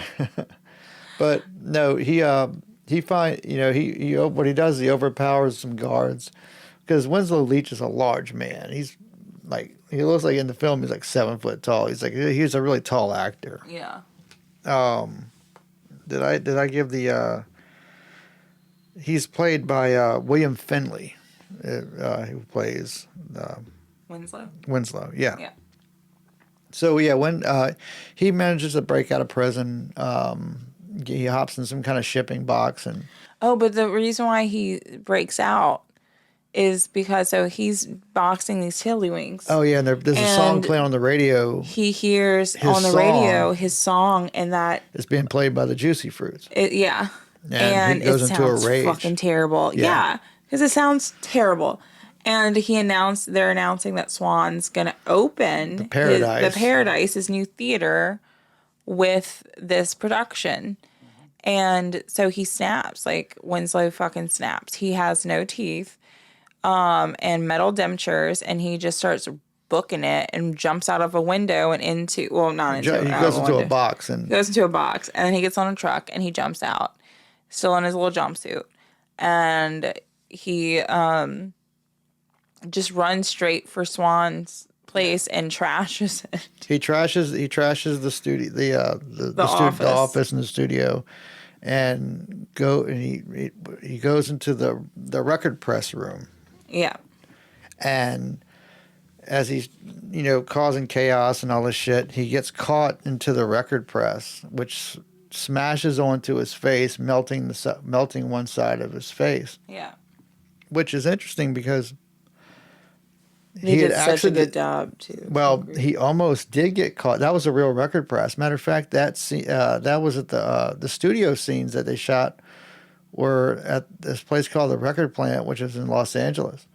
Speaker 2: But no, what he does is he overpowers some guards because Winslow Leach is a large man. He looks like in the film he's like 7 foot tall. He's a really tall actor.
Speaker 1: Yeah.
Speaker 2: Did I give the? He's played by William Finley, who plays Winslow. Yeah.
Speaker 1: Yeah.
Speaker 2: So yeah, when he manages to break out of prison, he hops in some kind of shipping box and.
Speaker 1: Oh, but the reason why he breaks out is because he's boxing these tiddlywinks.
Speaker 2: Oh yeah, and there's a song playing on the radio.
Speaker 1: He hears on the radio his song, and that
Speaker 2: it's being played by the Juicy Fruits.
Speaker 1: Yeah,
Speaker 2: and he goes into a rage.
Speaker 1: Fucking terrible. Yeah, because it sounds terrible. And they're announcing that Swan's gonna open
Speaker 2: the Paradise,
Speaker 1: his new theater, with this production. And so he snaps, like Winslow fucking snaps. He has no teeth, and metal dentures, and he just starts booking it and jumps out of a window and into, well, not into,
Speaker 2: he goes into a box and
Speaker 1: then he gets on a truck and he jumps out, still in his little jumpsuit, and he just runs straight for Swan's place and trashes it.
Speaker 2: He trashes the studio, the office and the studio, and he goes into the record press room.
Speaker 1: Yeah.
Speaker 2: And as he's, causing chaos and all this shit, he gets caught into the record press, which smashes onto his face, melting one side of his face.
Speaker 1: Yeah.
Speaker 2: Which is interesting because
Speaker 1: He did such a good job too.
Speaker 2: Well, he almost did get caught. That was a real record press. Matter of fact, that was at the studio scenes that they shot were at this place called the Record Plant, which is in Los Angeles.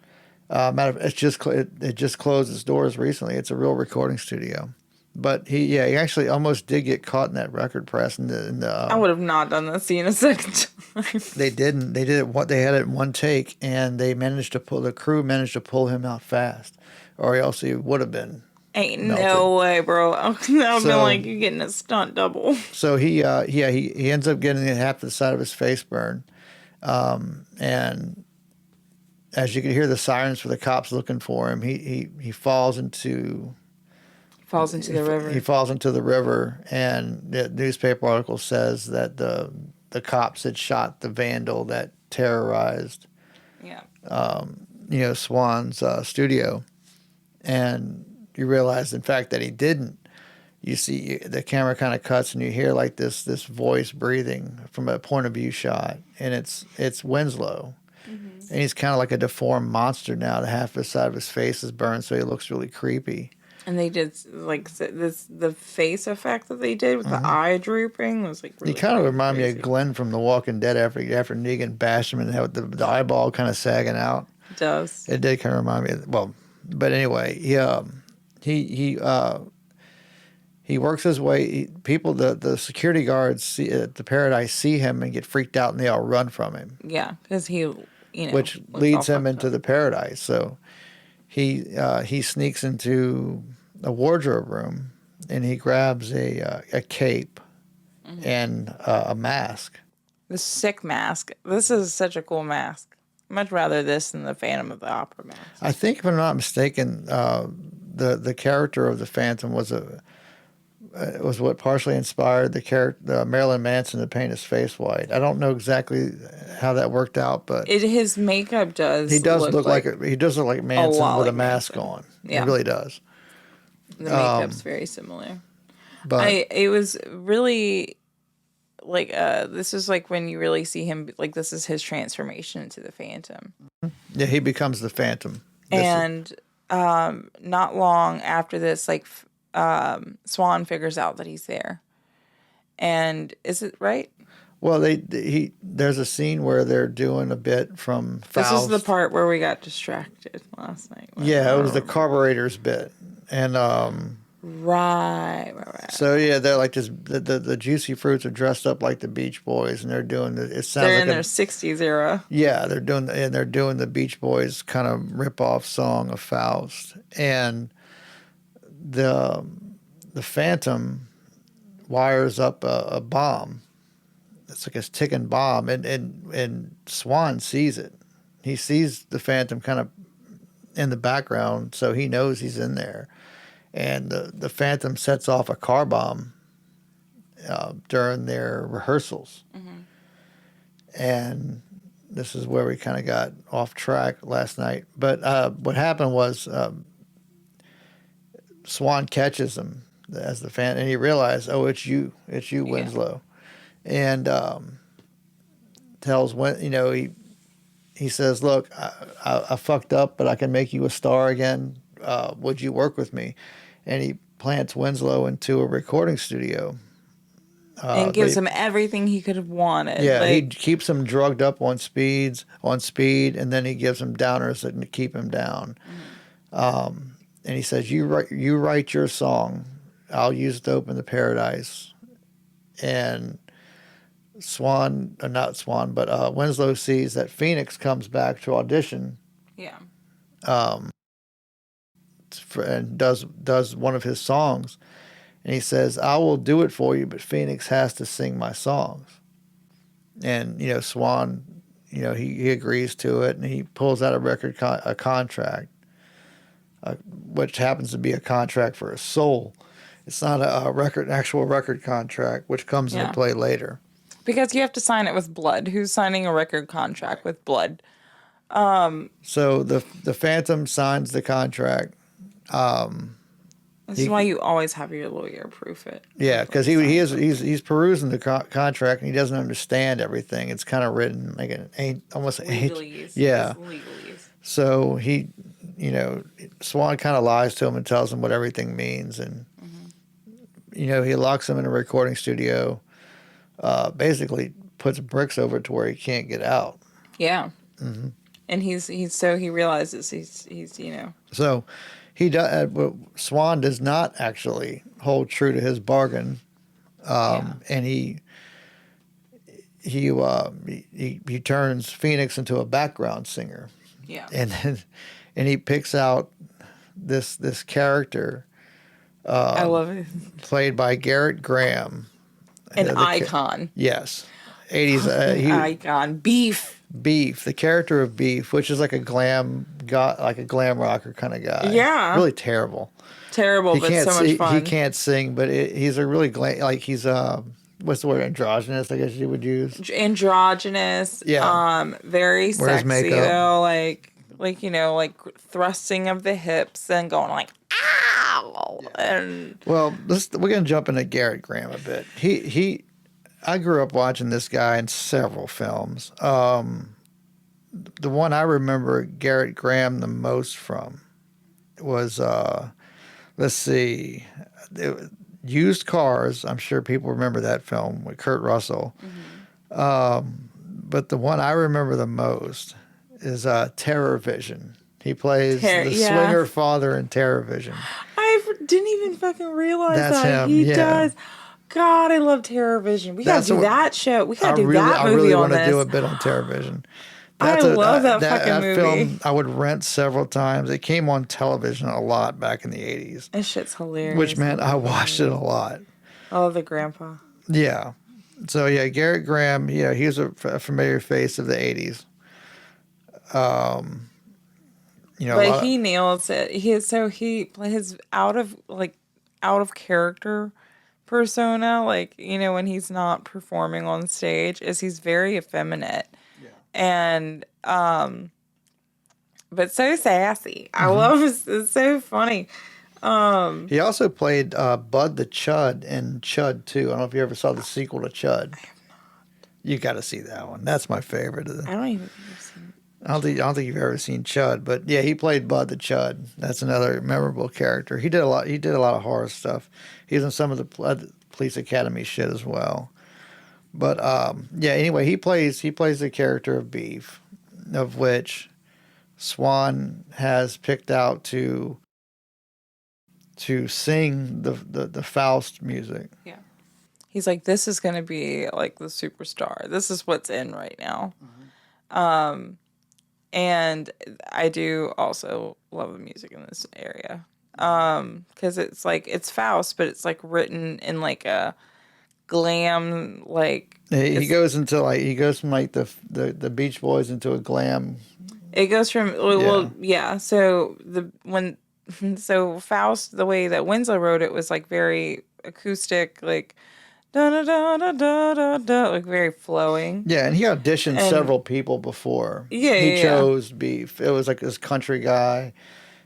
Speaker 2: It just closed its doors recently. It's a real recording studio. But he actually almost did get caught in that record press.
Speaker 1: I would have not done that scene a second time.
Speaker 2: They didn't. They did it. They had it in one take, and the crew managed to pull him out fast, or else he would have been.
Speaker 1: Ain't
Speaker 2: melted.
Speaker 1: No way, bro. That would have been like you getting a stunt double.
Speaker 2: So he ends up getting half the side of his face burned, and as you can hear the sirens for the cops looking for him, he falls into.
Speaker 1: The river.
Speaker 2: He falls into the river, and the newspaper article says that the cops had shot the vandal that terrorized, Swan's studio, and you realize, in fact, that he didn't. You see the camera kind of cuts, and you hear like this voice breathing from a point of view shot, and it's Winslow, and he's kind of like a deformed monster now. The half of the side of his face is burned, so he looks really creepy.
Speaker 1: And they did the face effect that they did with the eye drooping was like really.
Speaker 2: He kind of reminded me of Glenn from The Walking Dead after Negan bashed him and had the eyeball kind of sagging out.
Speaker 1: It does.
Speaker 2: It did kind of remind me. But anyway, he works his way. The security guards at the Paradise see him and get freaked out, and they all run from him.
Speaker 1: Yeah, because
Speaker 2: which leads him into the Paradise. So. He sneaks into a wardrobe room, and he grabs a cape and a mask.
Speaker 1: The sick mask. This is such a cool mask. Much rather this than the Phantom of the Opera mask.
Speaker 2: I think, if I'm not mistaken, the character of the Phantom was what partially inspired the Marilyn Manson to paint his face white. I don't know exactly how that worked out, but
Speaker 1: his makeup does.
Speaker 2: He does look like Manson with a mask on.
Speaker 1: Yeah.
Speaker 2: He really does.
Speaker 1: The makeup's very similar.
Speaker 2: But
Speaker 1: it was really like this is like when you really see him, like this is his transformation into the Phantom.
Speaker 2: Yeah, he becomes the Phantom.
Speaker 1: Not long after this, like Swan figures out that he's there. And is it right?
Speaker 2: Well, there's a scene where they're doing a bit from Faust.
Speaker 1: This is the part where we got distracted last night.
Speaker 2: Yeah, it was the carburetors bit, and
Speaker 1: right.
Speaker 2: So yeah, they're like this. The Juicy Fruits are dressed up like the Beach Boys, and they're doing the. It sounds
Speaker 1: they're
Speaker 2: like
Speaker 1: in their '60s era.
Speaker 2: Yeah, they're doing the Beach Boys kind of rip off song of Faust, and the Phantom wires up a bomb. It's like a ticking bomb, and Swan sees it. He sees the Phantom kind of in the background, so he knows he's in there. And the Phantom sets off a car bomb during their rehearsals. And this is where we kind of got off track last night. But what happened was Swan catches him as the Phantom, and he realized, oh, it's you, Winslow. And tells he says, look, I fucked up, but I can make you a star again. Would you work with me? And he plants Winslow into a recording studio.
Speaker 1: And gives him everything he could have wanted.
Speaker 2: Yeah, he keeps him drugged up on speed, and then he gives him downers to keep him down. And he says, you write your song. I'll use it to open the Paradise. And Winslow sees that Phoenix comes back to audition.
Speaker 1: Yeah.
Speaker 2: And does one of his songs, and he says, "I will do it for you, but Phoenix has to sing my songs." And Swan, he agrees to it, and he pulls out a contract, which happens to be a contract for his soul. It's not an actual record contract, which comes into play later.
Speaker 1: Because you have to sign it with blood. Who's signing a record contract with blood?
Speaker 2: So the Phantom signs the contract.
Speaker 1: This is why you always have your lawyer proof it.
Speaker 2: Yeah, because he's perusing the contract and he doesn't understand everything. It's kind of written like almost
Speaker 1: Legalese.
Speaker 2: yeah.
Speaker 1: It's legalese.
Speaker 2: So he, Swan kind of lies to him and tells him what everything means, and he locks him in a recording studio. Basically, puts bricks over it to where he can't get out.
Speaker 1: Yeah. Mm-hmm. And he realizes he's.
Speaker 2: So he does. Swan does not actually hold true to his bargain, and he turns Phoenix into a background singer.
Speaker 1: Yeah.
Speaker 2: And he picks out this character.
Speaker 1: I love it.
Speaker 2: Played by Garrett Graham.
Speaker 1: An icon.
Speaker 2: Yes. 80s.
Speaker 1: Icon. Beef.
Speaker 2: Beef. The character of Beef, which is like a glam rocker kind of guy.
Speaker 1: Yeah.
Speaker 2: Really terrible.
Speaker 1: Terrible, but so much fun.
Speaker 2: He can't sing, but he's a really he's what's the word? Androgynous, I guess you would use.
Speaker 1: Androgynous.
Speaker 2: Yeah.
Speaker 1: Very
Speaker 2: Wears
Speaker 1: sexy
Speaker 2: makeup.
Speaker 1: though, like thrusting of the hips and going like ow. Yeah. And
Speaker 2: well, we're gonna jump into Garrett Graham a bit. I grew up watching this guy in several films. The one I remember Garrett Graham the most from was let's see. Used Cars. I'm sure people remember that film with Kurt Russell. Mm-hmm. But the one I remember the most is Terror Vision. He plays swinger father in Terror Vision.
Speaker 1: I didn't even fucking realize
Speaker 2: That's
Speaker 1: that.
Speaker 2: him,
Speaker 1: He
Speaker 2: yeah.
Speaker 1: does. God, I love Terror Vision. We gotta do that show. We gotta do that movie on this.
Speaker 2: I really want to do a bit on Terror Vision.
Speaker 1: I love that fucking movie.
Speaker 2: Film I would rent several times. It came on television a lot back in the 80s.
Speaker 1: That shit's hilarious.
Speaker 2: Which meant I watched it a lot.
Speaker 1: Oh, the grandpa.
Speaker 2: Yeah. So, yeah, Garrett Graham, he was a familiar face of the 80s.
Speaker 1: But he nails it. His out of character persona, when he's not performing on stage, is he's very effeminate. Yeah. And but so sassy. I love it. It's so funny.
Speaker 2: He also played Bud the Chud in Chud 2. I don't know if you ever saw the sequel to Chud. I have not. You got to see that one. That's my favorite.
Speaker 1: I don't even think I've seen it.
Speaker 2: I don't think you've ever seen Chud, but yeah, he played Bud the Chud. That's another memorable character. He did a lot of horror stuff. He was in some of the Police Academy shit as well. But anyway, he plays the character of Beef, of which Swan has picked out to sing the Faust music.
Speaker 1: Yeah. He's like, this is going to be like the superstar. This is what's in right now. Mm-hmm. And I do also love the music in this area. Because it's Faust, but it's written in a glam,
Speaker 2: he goes from the Beach Boys into a glam.
Speaker 1: It goes from So Faust, the way that Winslow wrote it was very acoustic, da da da da da da, very flowing.
Speaker 2: Yeah, and he auditioned several people before.
Speaker 1: Yeah,
Speaker 2: he chose Beef. It was this country guy.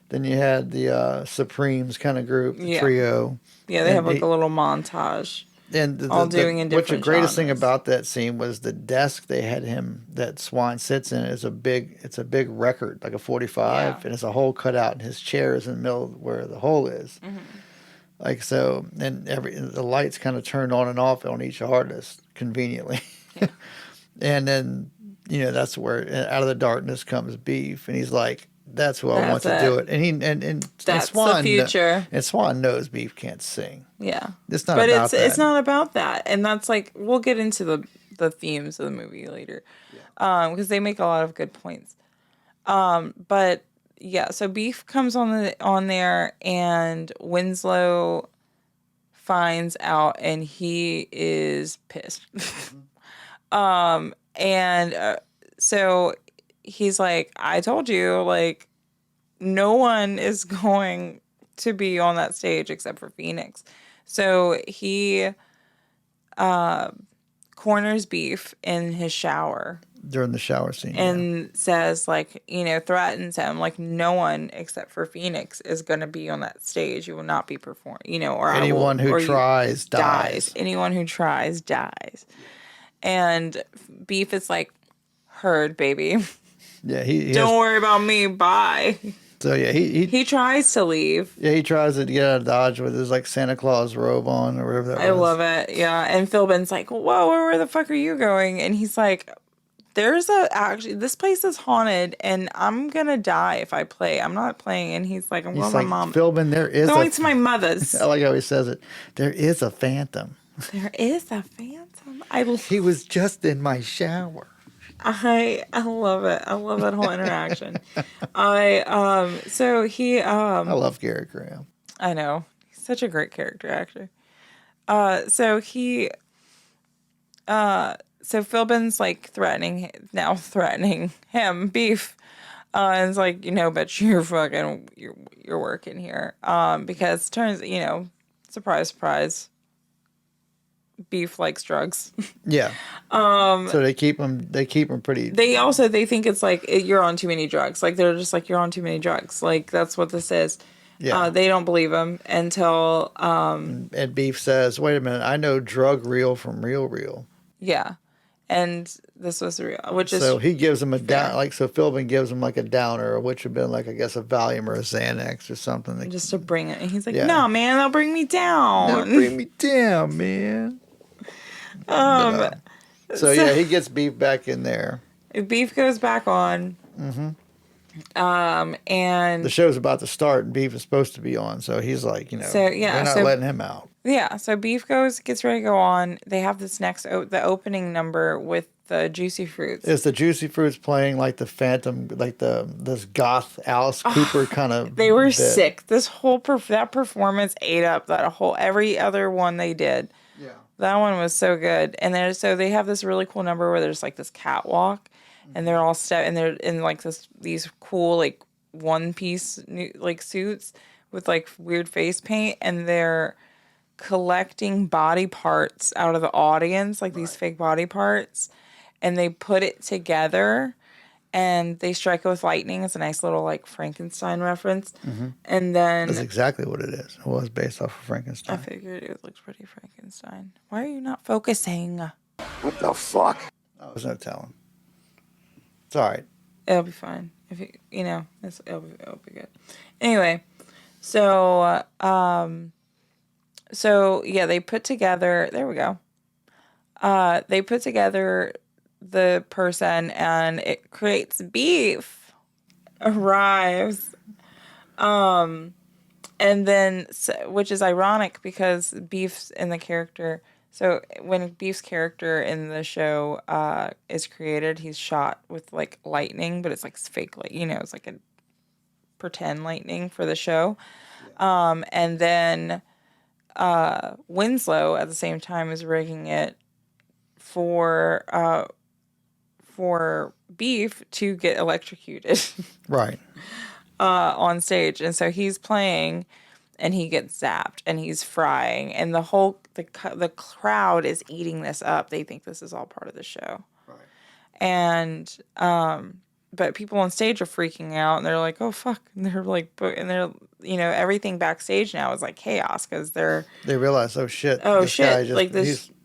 Speaker 2: Then you had the Supremes kind of group, the trio. Yeah,
Speaker 1: they have a little montage.
Speaker 2: And
Speaker 1: doing in different
Speaker 2: the greatest thing
Speaker 1: genres.
Speaker 2: about that scene was the desk they had that Swan sits in is a big record, like a 45, and it's a hole cut out, and his chair is in the middle where the hole is. Mm-hmm. And the lights kind of turned on and off on each artist conveniently. Yeah. And then, that's where out of the darkness comes Beef, and he's like, that's who I want to do it. And
Speaker 1: that's
Speaker 2: Swan,
Speaker 1: the future.
Speaker 2: And Swan knows Beef can't sing.
Speaker 1: Yeah.
Speaker 2: It's not about that.
Speaker 1: It's not about that. And that's we'll get into the themes of the movie later. Yeah. Because they make a lot of good points. But yeah, so Beef comes on there, and Winslow finds out, and he is pissed. So he's like, I told you, no one is going to be on that stage except for Phoenix. So he corners Beef in his shower.
Speaker 2: during the shower scene.
Speaker 1: and says, like, threatens him, like, no one except for Phoenix is going to be on that stage. You will not be performed, or
Speaker 2: Anyone who tries dies.
Speaker 1: Anyone who tries dies. And Beef is like, heard, baby.
Speaker 2: Yeah, he
Speaker 1: Don't worry about me. Bye.
Speaker 2: So yeah,
Speaker 1: He tries to leave.
Speaker 2: Yeah, he tries to get out of Dodge with his like Santa Claus robe on or whatever that was.
Speaker 1: I love it. Yeah. And Philbin's like, whoa, where the fuck are you going? And he's like, this place is haunted and I'm going to die if I play. I'm not playing. And he's like, I'm going to my mom.
Speaker 2: Philbin, there is
Speaker 1: going to my mother's.
Speaker 2: I like how he says it. There is a phantom.
Speaker 1: There is a phantom.
Speaker 2: He was just in my shower.
Speaker 1: I love it. I love that whole interaction. I
Speaker 2: love Gary Graham.
Speaker 1: I know. He's such a great character actor. So Philbin's like threatening him, Beef. And it's like, but you're working here. Because turns, surprise, surprise, Beef likes drugs.
Speaker 2: Yeah. So they keep him pretty.
Speaker 1: They think it's like, you're on too many drugs. Like, they're just like, you're on too many drugs. Like, that's what this is.
Speaker 2: Yeah.
Speaker 1: They don't believe him until,
Speaker 2: and Beef says, wait a minute, I know drug real from real.
Speaker 1: Yeah. And this was real, which is.
Speaker 2: So he gives him a down, so Philbin gives him like a downer, which would have been like, I guess, a Valium or a Xanax or something.
Speaker 1: Just to bring it. And he's like, no, man, that'll bring me down.
Speaker 2: That'll bring me down, man. So yeah, he gets Beef back in there.
Speaker 1: Beef goes back on. Mm-hmm. And
Speaker 2: the show's about to start, and Beef is supposed to be on. So he's like, they're not letting him out.
Speaker 1: Yeah. So Beef gets ready to go on. They have this the opening number with the Juicy Fruits.
Speaker 2: It's the Juicy Fruits playing like the Phantom, like this goth Alice Cooper kind of.
Speaker 1: They were sick. This whole that performance ate up every other one they did.
Speaker 2: Yeah.
Speaker 1: That one was so good. And they have this really cool number where there's like this catwalk, and they're all and they're in like these cool like one piece like suits with like weird face paint, and they're collecting body parts out of the audience, like these fake body parts, and they put it together and they strike it with lightning. It's a nice little like Frankenstein reference. Mm-hmm. And then
Speaker 2: that's exactly what it is. It was based off of Frankenstein.
Speaker 1: I figured it looks pretty Frankenstein. Why are you not focusing?
Speaker 2: What the fuck? Oh, there's no telling. It's all right.
Speaker 1: It'll be fine. If it'll be good. Anyway, so yeah, they put together. There we go. They put together the person, and it creates Beef. Arrives, and then which is ironic because Beef's in the character. So when Beef's character in the show is created, he's shot with like lightning, but it's like fake, it's like a pretend lightning for the show. And then Winslow at the same time is rigging it for Beef to get electrocuted.
Speaker 2: Right.
Speaker 1: On stage. And so he's playing and he gets zapped and he's frying, and the crowd is eating this up. They think this is all part of the show. Right. And but people on stage are freaking out, and they're like, "Oh fuck!" And they're like, everything backstage now is like chaos because they
Speaker 2: realize, oh shit,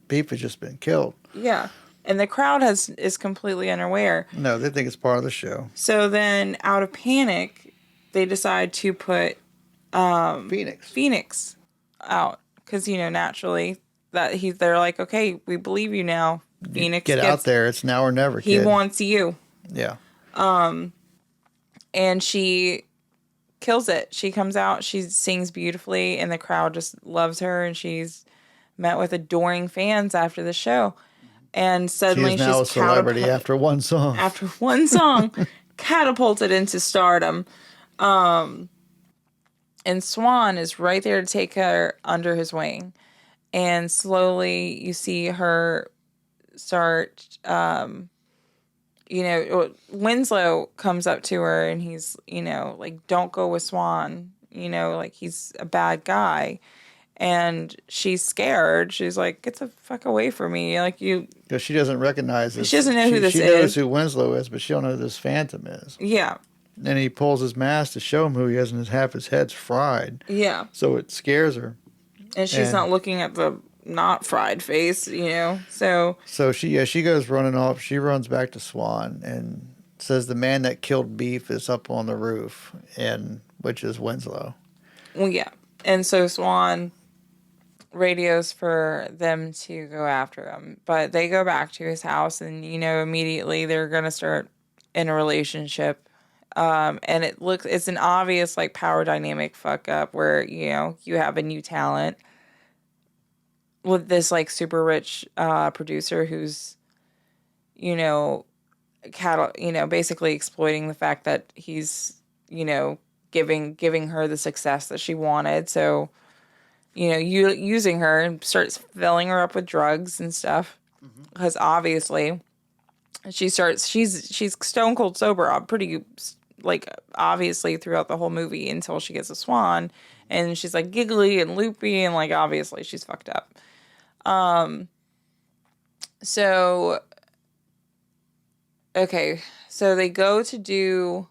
Speaker 2: Beef has just been killed.
Speaker 1: Yeah, and the crowd is completely unaware.
Speaker 2: No, they think it's part of the show.
Speaker 1: So then, out of panic, they decide to put Phoenix out because naturally they're like, okay, we believe you now. Phoenix,
Speaker 2: get out there. It's now or never.
Speaker 1: He
Speaker 2: kid.
Speaker 1: wants you.
Speaker 2: Yeah.
Speaker 1: And she kills it. She comes out, she sings beautifully, and the crowd just loves her, and she's met with adoring fans after the show. And suddenly
Speaker 2: she's now a celebrity after one song.
Speaker 1: After one song, catapulted into stardom. And Swan is right there to take her under his wing. And slowly you see her start, Winslow comes up to her and he's, like, don't go with Swan, like he's a bad guy. And she's scared. She's like, get the fuck away from me. Like, you.
Speaker 2: Because she doesn't recognize this.
Speaker 1: She doesn't know who this
Speaker 2: She knows
Speaker 1: is.
Speaker 2: who Winslow is, but she don't know who this Phantom is.
Speaker 1: Yeah.
Speaker 2: And he pulls his mask to show him who he is, and half his head's fried.
Speaker 1: Yeah.
Speaker 2: So it scares her.
Speaker 1: And she's not looking at the not fried face, you know? So
Speaker 2: she goes running off. She runs back to Swan and says the man that killed Beef is up on the roof, and which is Winslow.
Speaker 1: well, yeah. And so Swan radios for them to go after him. But they go back to his house, and, you know, immediately they're going to start in a relationship. And it's an obvious, like, power dynamic fuck up where, you know, you have a new talent with this, like, super rich producer who's, you know, basically exploiting the fact that he's, you know, giving her the success that she wanted. So, you know, using her and starts filling her up with drugs and stuff. Because obviously she's stone cold sober, pretty, like, obviously throughout the whole movie until she gets a Swan, and she's like giggly and loopy, and, like, obviously she's fucked up. So they go to do.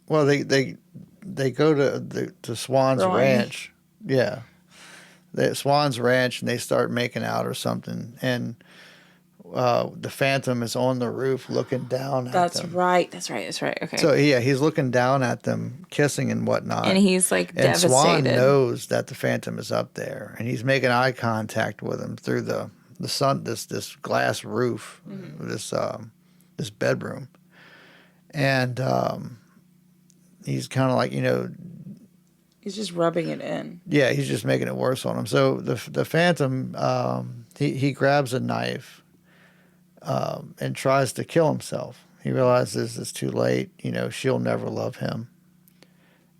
Speaker 2: Well, they go to Swan's ranch. Yeah. Swan's ranch, and they start making out or something, and the Phantom is on the roof looking down at them.
Speaker 1: That's right. Okay.
Speaker 2: So yeah, he's looking down at them, kissing and whatnot,
Speaker 1: and he's like
Speaker 2: and
Speaker 1: devastated.
Speaker 2: Swan knows that the Phantom is up there, and he's making eye contact with him through the sun, this glass roof, this bedroom, and he's kind of like, you know.
Speaker 1: He's just rubbing it in.
Speaker 2: Yeah, he's just making it worse on him. So the Phantom, he grabs a knife and tries to kill himself. He realizes it's too late. You know, she'll never love him.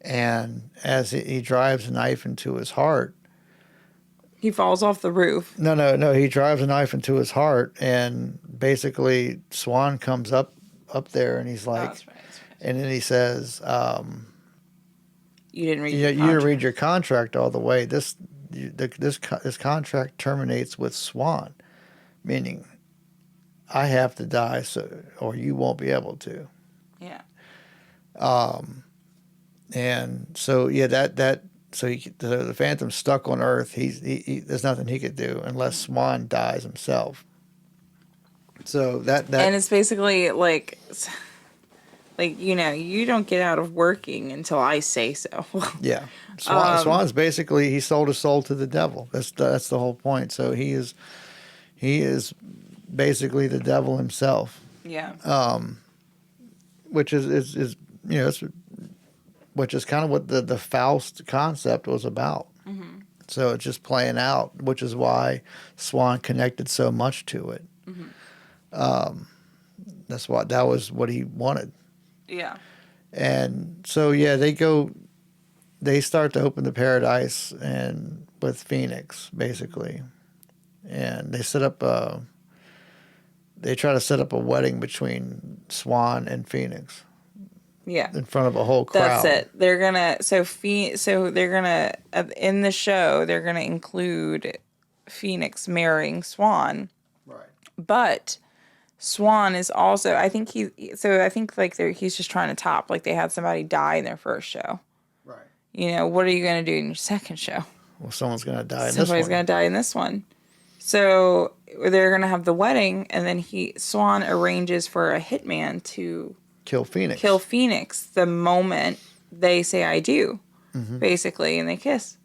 Speaker 2: And as he drives a knife into his heart.
Speaker 1: He falls off the roof.
Speaker 2: No. He drives a knife into his heart, and basically Swan comes up there, and he's like,
Speaker 1: That's right.
Speaker 2: And then he says,
Speaker 1: you didn't read
Speaker 2: you didn't read your contract all the way. This contract terminates with Swan, meaning I have to die, or you won't be able to.
Speaker 1: Yeah.
Speaker 2: And so yeah, the Phantom's stuck on Earth. There's nothing he could do unless Swan dies himself. So that
Speaker 1: and it's basically like, you know, you don't get out of working until I say so.
Speaker 2: Yeah. Swan's basically, he sold his soul to the devil. That's the whole point. So he is basically the devil himself.
Speaker 1: Yeah.
Speaker 2: Which is you know, which is kind of what the Faust concept was about. Mm-hmm. So it's just playing out, which is why Swan connected so much to it. Mm-hmm. That was what he wanted.
Speaker 1: Yeah.
Speaker 2: And so yeah, they start to open the paradise and with Phoenix basically, and they try to set up a wedding between Swan and Phoenix.
Speaker 1: Yeah.
Speaker 2: In front of a whole crowd.
Speaker 1: That's it. They're gonna in the show they're gonna include Phoenix marrying Swan.
Speaker 2: Right.
Speaker 1: But Swan is also, I think he's just trying to top, like, they had somebody die in their first show.
Speaker 2: Right.
Speaker 1: You know, what are you going to do in your second show?
Speaker 2: Well, someone's going to die in this one.
Speaker 1: Somebody's going to die in this one. So they're going to have the wedding, and then Swan arranges for a hitman to
Speaker 2: kill Phoenix
Speaker 1: the moment they say I do, basically, and they kiss.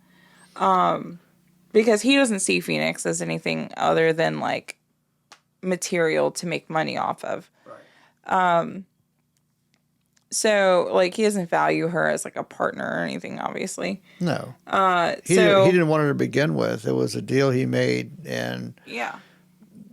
Speaker 1: Because he doesn't see Phoenix as anything other than, like, material to make money off of. Right. So, like, he doesn't value her as, like, a partner or anything, obviously.
Speaker 2: No. He didn't want her to begin with. It was a deal he made, and
Speaker 1: yeah,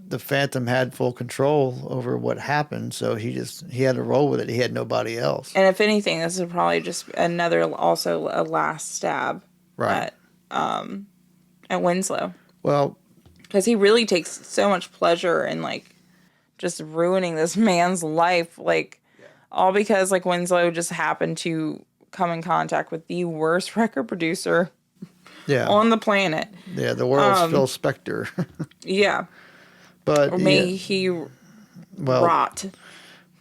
Speaker 2: the Phantom had full control over what happened, so he had to roll with it. He had nobody else.
Speaker 1: And if anything, this is probably just also a last stab
Speaker 2: right.
Speaker 1: at Winslow.
Speaker 2: Well,
Speaker 1: because he really takes so much pleasure in, like, just ruining this man's life, like, all because, like, Winslow just happened to come in contact with the worst record producer on the planet.
Speaker 2: Yeah, the world's Phil Spector.
Speaker 1: Yeah.
Speaker 2: But
Speaker 1: Or may he rot.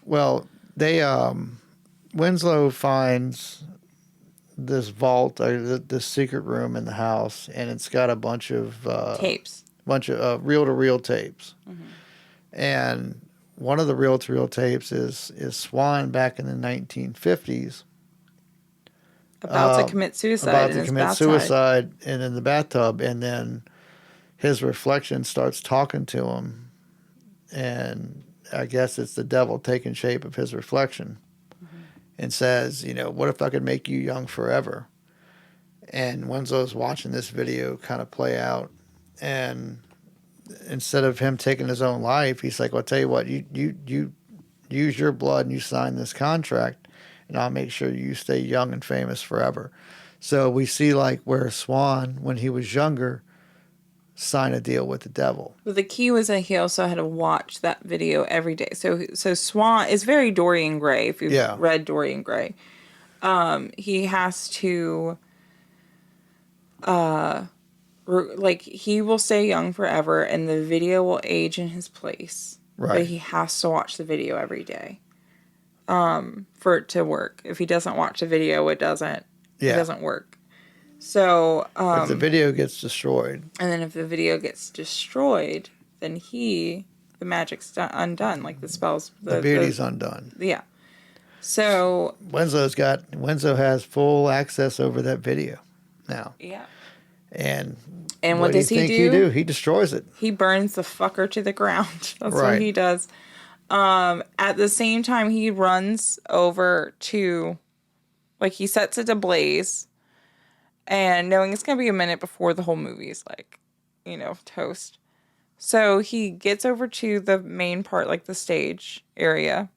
Speaker 2: Well, they Winslow finds this vault or this secret room in the house, and it's got a bunch of
Speaker 1: tapes,
Speaker 2: reel-to-reel tapes, and one of the reel-to-reel tapes is Swan back in the 1950s
Speaker 1: about to commit suicide
Speaker 2: and in the bathtub, and then his reflection starts talking to him, and I guess it's the devil taking shape of his reflection, and says, what if I could make you young forever? And Winslow's watching this video kind of play out, and instead of him taking his own life, he's like, well, I'll tell you what, you use your blood and you sign this contract, and I'll make sure you stay young and famous forever. So we see like where Swan, when he was younger, signed a deal with the devil.
Speaker 1: But the key was that he also had to watch that video every day. So Swan is very Dorian Gray. If you've read Dorian Gray, he has to, he will stay young forever, and the video will age in his place.
Speaker 2: Right.
Speaker 1: But he has to watch the video every day, for it to work. If he doesn't watch the video, it doesn't work. So,
Speaker 2: if the video gets destroyed.
Speaker 1: And then if the video gets destroyed, then the magic's undone. Like the spells.
Speaker 2: The beauty's undone.
Speaker 1: Yeah. So.
Speaker 2: Winslow has full access over that video now.
Speaker 1: Yeah.
Speaker 2: And
Speaker 1: what does he
Speaker 2: do? He destroys it.
Speaker 1: He burns the fucker to the ground. That's what he does. At the same time, he runs over to, he sets it ablaze. And knowing it's going to be a minute before the whole movie is toast. So he gets over to the main part, the stage area.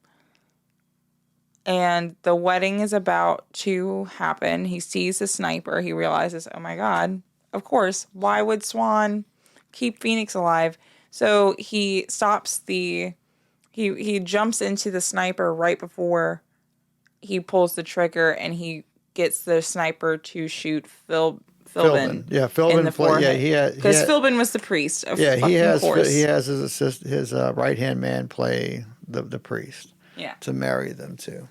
Speaker 1: And the wedding is about to happen. He sees the sniper. He realizes, oh my God, of course, why would Swan keep Phoenix alive? So he stops he jumps into the sniper right before he pulls the trigger, and he gets the sniper to shoot Philbin.
Speaker 2: Yeah, Philbin.
Speaker 1: In the forehead. Because
Speaker 2: Philbin
Speaker 1: was the priest. Of
Speaker 2: he has
Speaker 1: course.
Speaker 2: He has his right hand man play the priest.
Speaker 1: Yeah.
Speaker 2: To marry them to.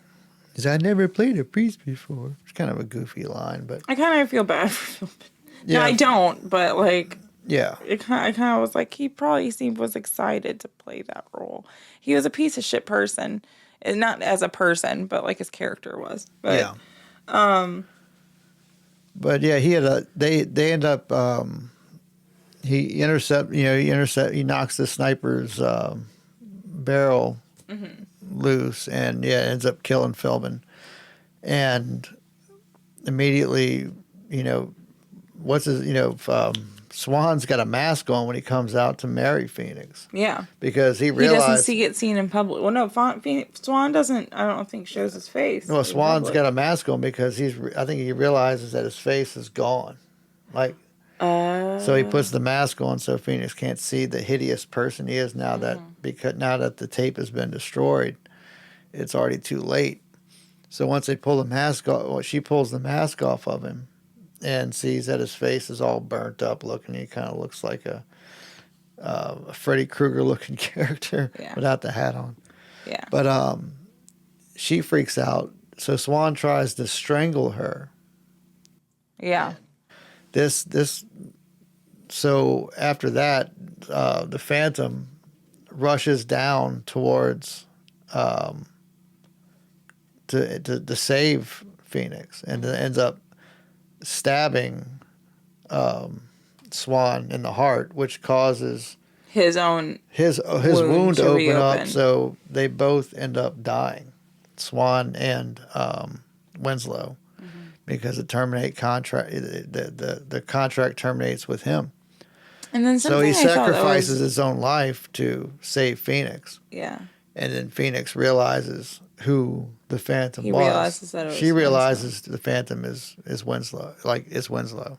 Speaker 2: Because I never played a priest before. It's kind of a goofy line, but
Speaker 1: I kind of feel bad for Philbin.
Speaker 2: Yeah.
Speaker 1: No, I don't, but
Speaker 2: yeah.
Speaker 1: I kind of was like, he probably was excited to play that role. He was a piece of shit person, and not as a person, but his character was. But,
Speaker 2: yeah. But yeah, he had they end up he knocks the sniper's barrel loose, and ends up killing Philbin. And immediately, Swan's got a mask on when he comes out to marry Phoenix.
Speaker 1: Yeah.
Speaker 2: Because he
Speaker 1: doesn't get seen in public. Well, no, Swan doesn't, I don't think, shows his face.
Speaker 2: Well, Swan's got a mask on because I think he realizes that his face is gone. So he puts the mask on so Phoenix can't see the hideous person he is now that the tape has been destroyed, it's already too late. So once they pull the mask off, she pulls the mask off of him and sees that his face is all burnt up looking. He kind of looks like a Freddy Krueger looking character without the hat on.
Speaker 1: Yeah.
Speaker 2: But she freaks out. So Swan tries to strangle her.
Speaker 1: Yeah.
Speaker 2: So after that, the Phantom rushes down towards to save Phoenix, and ends up stabbing Swan in the heart, which causes
Speaker 1: his
Speaker 2: wound to open up. So they both end up dying, Swan and Winslow, because the contract terminates with him.
Speaker 1: And then
Speaker 2: so he sacrifices his own life to save Phoenix.
Speaker 1: Yeah.
Speaker 2: And then Phoenix realizes who the Phantom was.
Speaker 1: Realizes that
Speaker 2: she realizes the Phantom is Winslow, it's Winslow.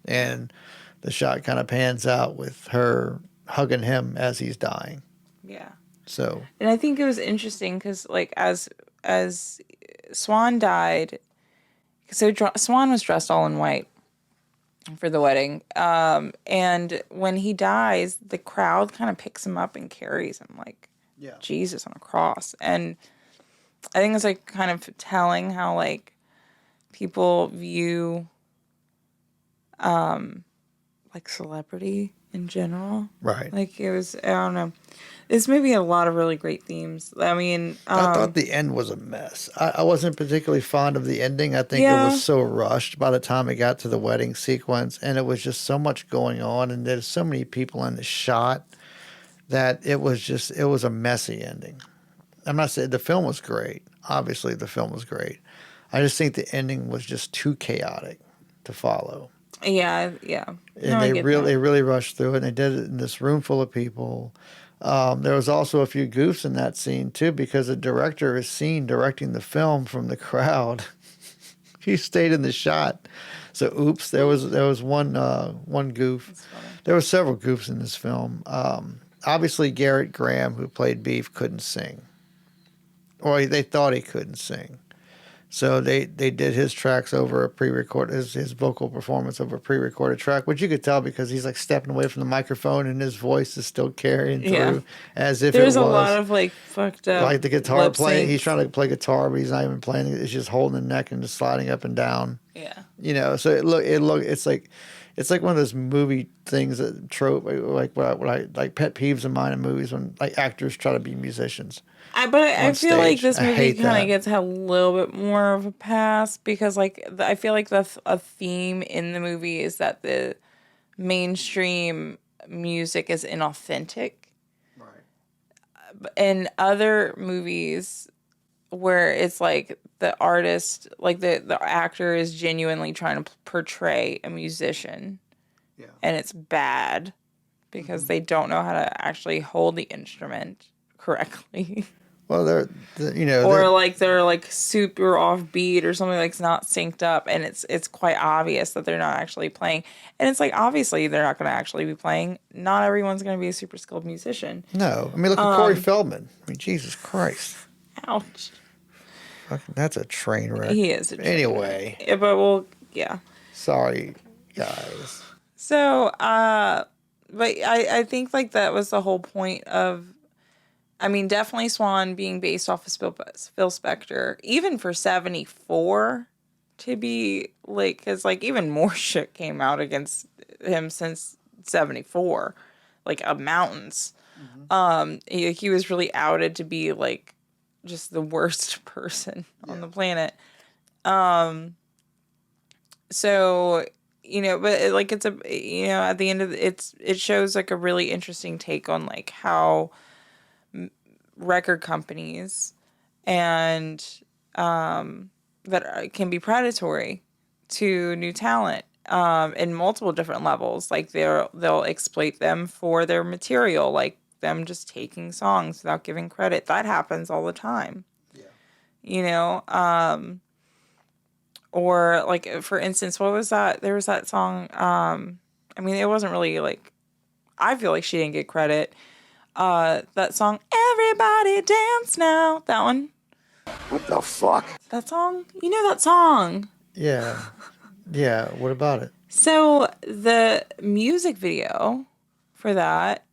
Speaker 2: And the shot kind of pans out with her hugging him as he's dying.
Speaker 1: Yeah.
Speaker 2: So.
Speaker 1: And I think it was interesting because, as Swan died, so Swan was dressed all in white. for the wedding. And when he dies, the crowd kind of picks him up and carries him like Jesus on a cross. And I think it's like kind of telling how like people view like celebrity in general.
Speaker 2: Right.
Speaker 1: Like it was, I don't know. This movie had a lot of really great themes. I mean,
Speaker 2: I thought the end was a mess. I wasn't particularly fond of the ending. I think it
Speaker 1: Yeah.
Speaker 2: was so rushed by the time it got to the wedding sequence, and it was just so much going on, and there's so many people in the shot that it was a messy ending. I'm not saying the film was great. Obviously, the film was great. I just think the ending was just too chaotic to follow.
Speaker 1: yeah.
Speaker 2: And
Speaker 1: No, I
Speaker 2: they
Speaker 1: get
Speaker 2: really
Speaker 1: that.
Speaker 2: they really rushed through it, and they did it in this room full of people. There was also a few goofs in that scene too, because the director is seen directing the film from the crowd. He stayed in the shot, so oops, there was one goof. There were several goofs in this film. Obviously, Garrett Graham, who played Beef, couldn't sing, or they thought he couldn't sing. So they did his tracks over a pre-recorded, his vocal performance over a pre-recorded track, which you could tell because he's like stepping away from the microphone and his voice is still carrying through as if
Speaker 1: There's
Speaker 2: it was.
Speaker 1: a lot of like fucked up.
Speaker 2: Like the guitar
Speaker 1: lip
Speaker 2: playing,
Speaker 1: syncs.
Speaker 2: he's trying to play guitar, but he's not even playing it. It's just holding the neck and just sliding up and down.
Speaker 1: Yeah.
Speaker 2: You know, so it's like one of those movie things that trope, like what I like pet peeves of mine in movies when like actors try to be musicians.
Speaker 1: I feel like
Speaker 2: stage.
Speaker 1: this
Speaker 2: I
Speaker 1: movie
Speaker 2: hate
Speaker 1: kind
Speaker 2: that.
Speaker 1: of gets a little bit more of a pass because, like, I feel like a theme in the movie is that the mainstream music is inauthentic. Right. In other movies, where it's like the artist, like the actor is genuinely trying to portray a musician, and it's bad because they don't know how to actually hold the instrument correctly.
Speaker 2: Well,
Speaker 1: Or like they're like super offbeat or something like it's not synced up, and it's quite obvious that they're not actually playing. And it's like obviously they're not going to actually be playing. Not everyone's going to be a super skilled musician.
Speaker 2: no. I mean, look at Corey Feldman. I mean, Jesus Christ,
Speaker 1: Ouch.
Speaker 2: fucking, that's a train wreck.
Speaker 1: He is. A train
Speaker 2: Anyway,
Speaker 1: wreck. Yeah, but well, yeah.
Speaker 2: sorry, guys.
Speaker 1: So, but I think like that was the whole point of. I mean, definitely Swan being based off of Phil Spector, even for 74 to be like, because like even more shit came out against him since 74, like mountains. He was really outed to be like just the worst person on the planet. So, but like it's at the end of it shows like a really interesting take on like how record companies and that can be predatory to new talent in multiple different levels. Like they'll exploit them for their material, like them just taking songs without giving credit. That happens all the time. Or like for instance, what was that? There was that song. I mean, it wasn't really like. I feel like she didn't get credit. That song, Everybody Dance Now. That one.
Speaker 5: What the fuck?
Speaker 1: That song? You know that song.
Speaker 2: Yeah, yeah. What about it?
Speaker 1: So the music video for that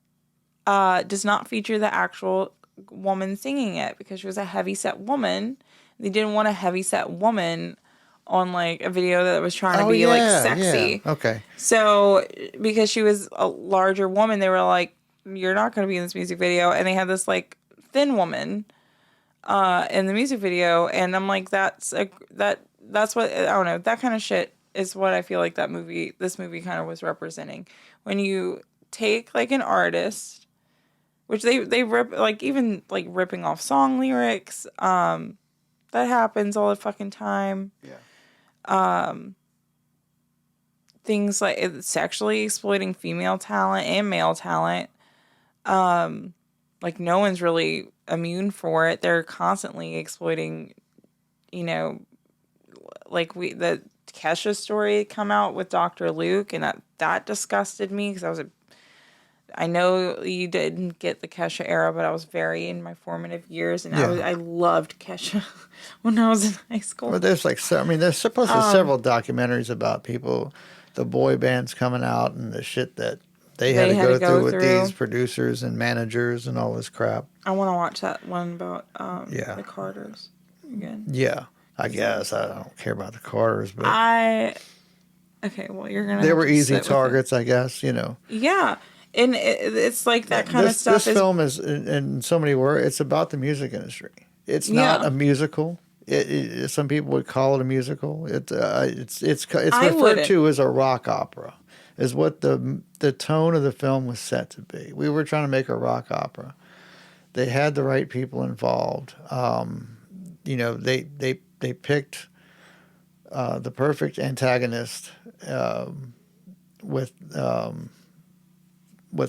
Speaker 1: does not feature the actual woman singing it because she was a heavyset woman. They didn't want a heavyset woman on like a video that was trying to be like sexy.
Speaker 2: Yeah. Okay.
Speaker 1: So because she was a larger woman, they were like, you're not going to be in this music video. And they had this like thin woman in the music video. And I'm like, that's what, I don't know. That kind of shit is what I feel like this movie kind of was representing. When you take like an artist, which they rip, like even like ripping off song lyrics, that happens all the fucking time. Yeah. Things like sexually exploiting female talent and male talent. Like no one's really immune for it. They're constantly exploiting, like the Kesha story come out with Dr. Luke, and that disgusted me because I know you didn't get the Kesha era, but I was very in my formative years, and I loved Kesha when I was in high school.
Speaker 2: Well, there's like there's supposed to be several documentaries about people the boy bands coming out and the shit that they had to go through with these producers and managers and all this crap.
Speaker 1: I want to watch that one about
Speaker 2: Yeah.
Speaker 1: the Carters again.
Speaker 2: Yeah, I guess. I don't care about the Carters, but
Speaker 1: Okay, well, you're going to
Speaker 2: they
Speaker 1: have
Speaker 2: were
Speaker 1: to
Speaker 2: easy
Speaker 1: sit with it.
Speaker 2: targets, I guess, you know.
Speaker 1: Yeah. And it's like that kind of stuff.
Speaker 2: This film is, in so many words, it's about the music industry. It's not a musical. Some people would call it a musical. It's referred to as a rock opera, is what the tone of the film was set to be. We were trying to make a rock opera. They had the right people involved. You know, they picked the perfect antagonist with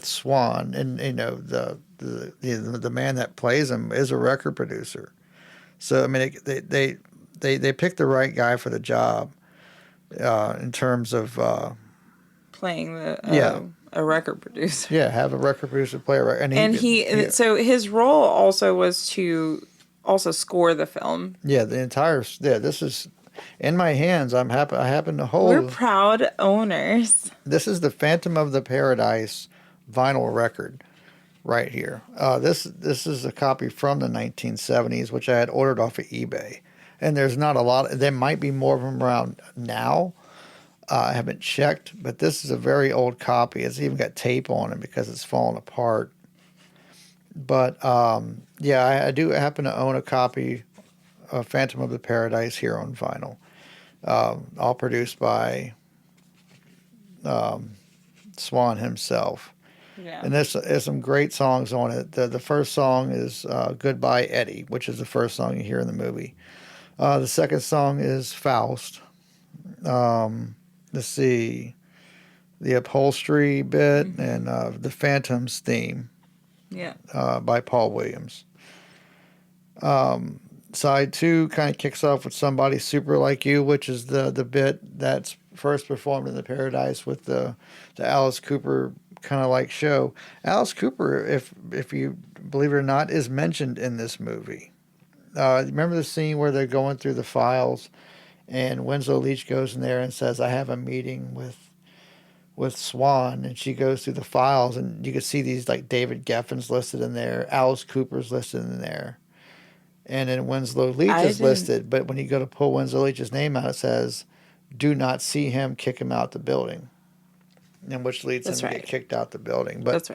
Speaker 2: Swan, and you know the man that plays him is a record producer. So I mean, they picked the right guy for the job in terms of
Speaker 1: playing a record producer.
Speaker 2: Yeah, have a record producer play a record,
Speaker 1: so his role also was to also score the film.
Speaker 2: Yeah, this is in my hands. I happen to hold.
Speaker 1: We're proud owners.
Speaker 2: This is the Phantom of the Paradise vinyl record right here. This is a copy from the 1970s, which I had ordered off of eBay. And there's not a lot. There might be more of them around now. I haven't checked, but this is a very old copy. It's even got tape on it because it's fallen apart. But yeah, I do happen to own a copy of Phantom of the Paradise here on vinyl, all produced by Swan himself.
Speaker 1: Yeah.
Speaker 2: And there's some great songs on it. The first song is Goodbye Eddie, which is the first song you hear in the movie. The second song is Faust. Let's see, the upholstery bit and the Phantom's theme.
Speaker 1: Yeah.
Speaker 2: By Paul Williams. Side 2 kind of kicks off with Somebody Super Like You, which is the bit that's first performed in the Paradise with the Alice Cooper kind of like show. Alice Cooper, if you believe it or not, is mentioned in this movie. Remember the scene where they're going through the files and Winslow Leach goes in there and says, I have a meeting with Swan, and she goes through the files and you can see these like David Geffen's listed in there, Alice Cooper's listed in there. And then Winslow Leach is listed, but when you go to pull Winslow Leach's name out, it says, do not see him, kick him out the building. And which leads him to get kicked out the building. But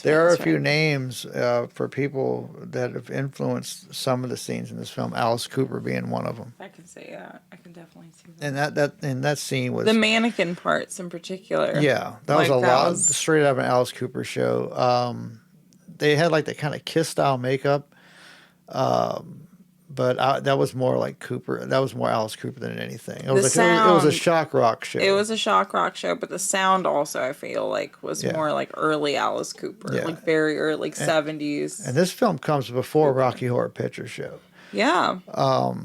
Speaker 2: there are a few names for people that have influenced some of the scenes in this film, Alice Cooper being one of them.
Speaker 1: I can say that. I can definitely see that.
Speaker 2: And that scene was...
Speaker 1: The mannequin parts in particular.
Speaker 2: Yeah, that was a lot, straight out of an Alice Cooper show. They had like that kind of Kiss style makeup. But that was more like Cooper. That was more Alice Cooper than anything. It was a shock rock show.
Speaker 1: It was a shock rock show, but the sound also, I feel like, was more like early Alice Cooper, like very early, like 70s.
Speaker 2: And this film comes before Rocky Horror Picture Show.
Speaker 1: Yeah.
Speaker 2: So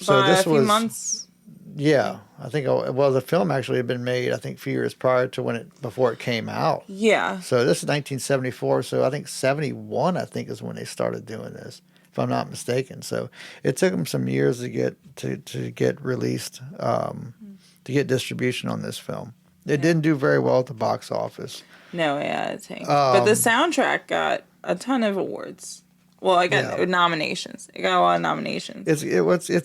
Speaker 1: by
Speaker 2: this
Speaker 1: a few
Speaker 2: was
Speaker 1: months.
Speaker 2: Yeah, I think. Well, the film actually had been made, I think, a few years prior to before it came out.
Speaker 1: Yeah.
Speaker 2: So this is 1974. So I think 71, I think, is when they started doing this, if I'm not mistaken. So it took them some years to get released, to get distribution on this film. It didn't do very well at the box office.
Speaker 1: No, yeah, it's but the soundtrack got a ton of awards. Well, I got nominations. It got a lot of nominations.
Speaker 2: It's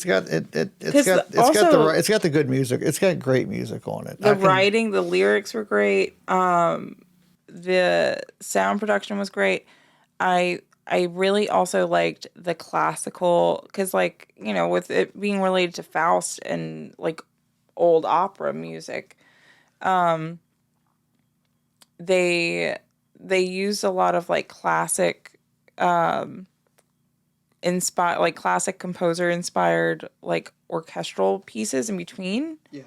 Speaker 2: got the good music. It's got great music on it.
Speaker 1: The writing, the lyrics were great. The sound production was great. I really also liked the classical, because, like, you know, with it being related to Faust and like old opera music, they used a lot of like classic classic composer inspired like orchestral pieces in between. Yeah.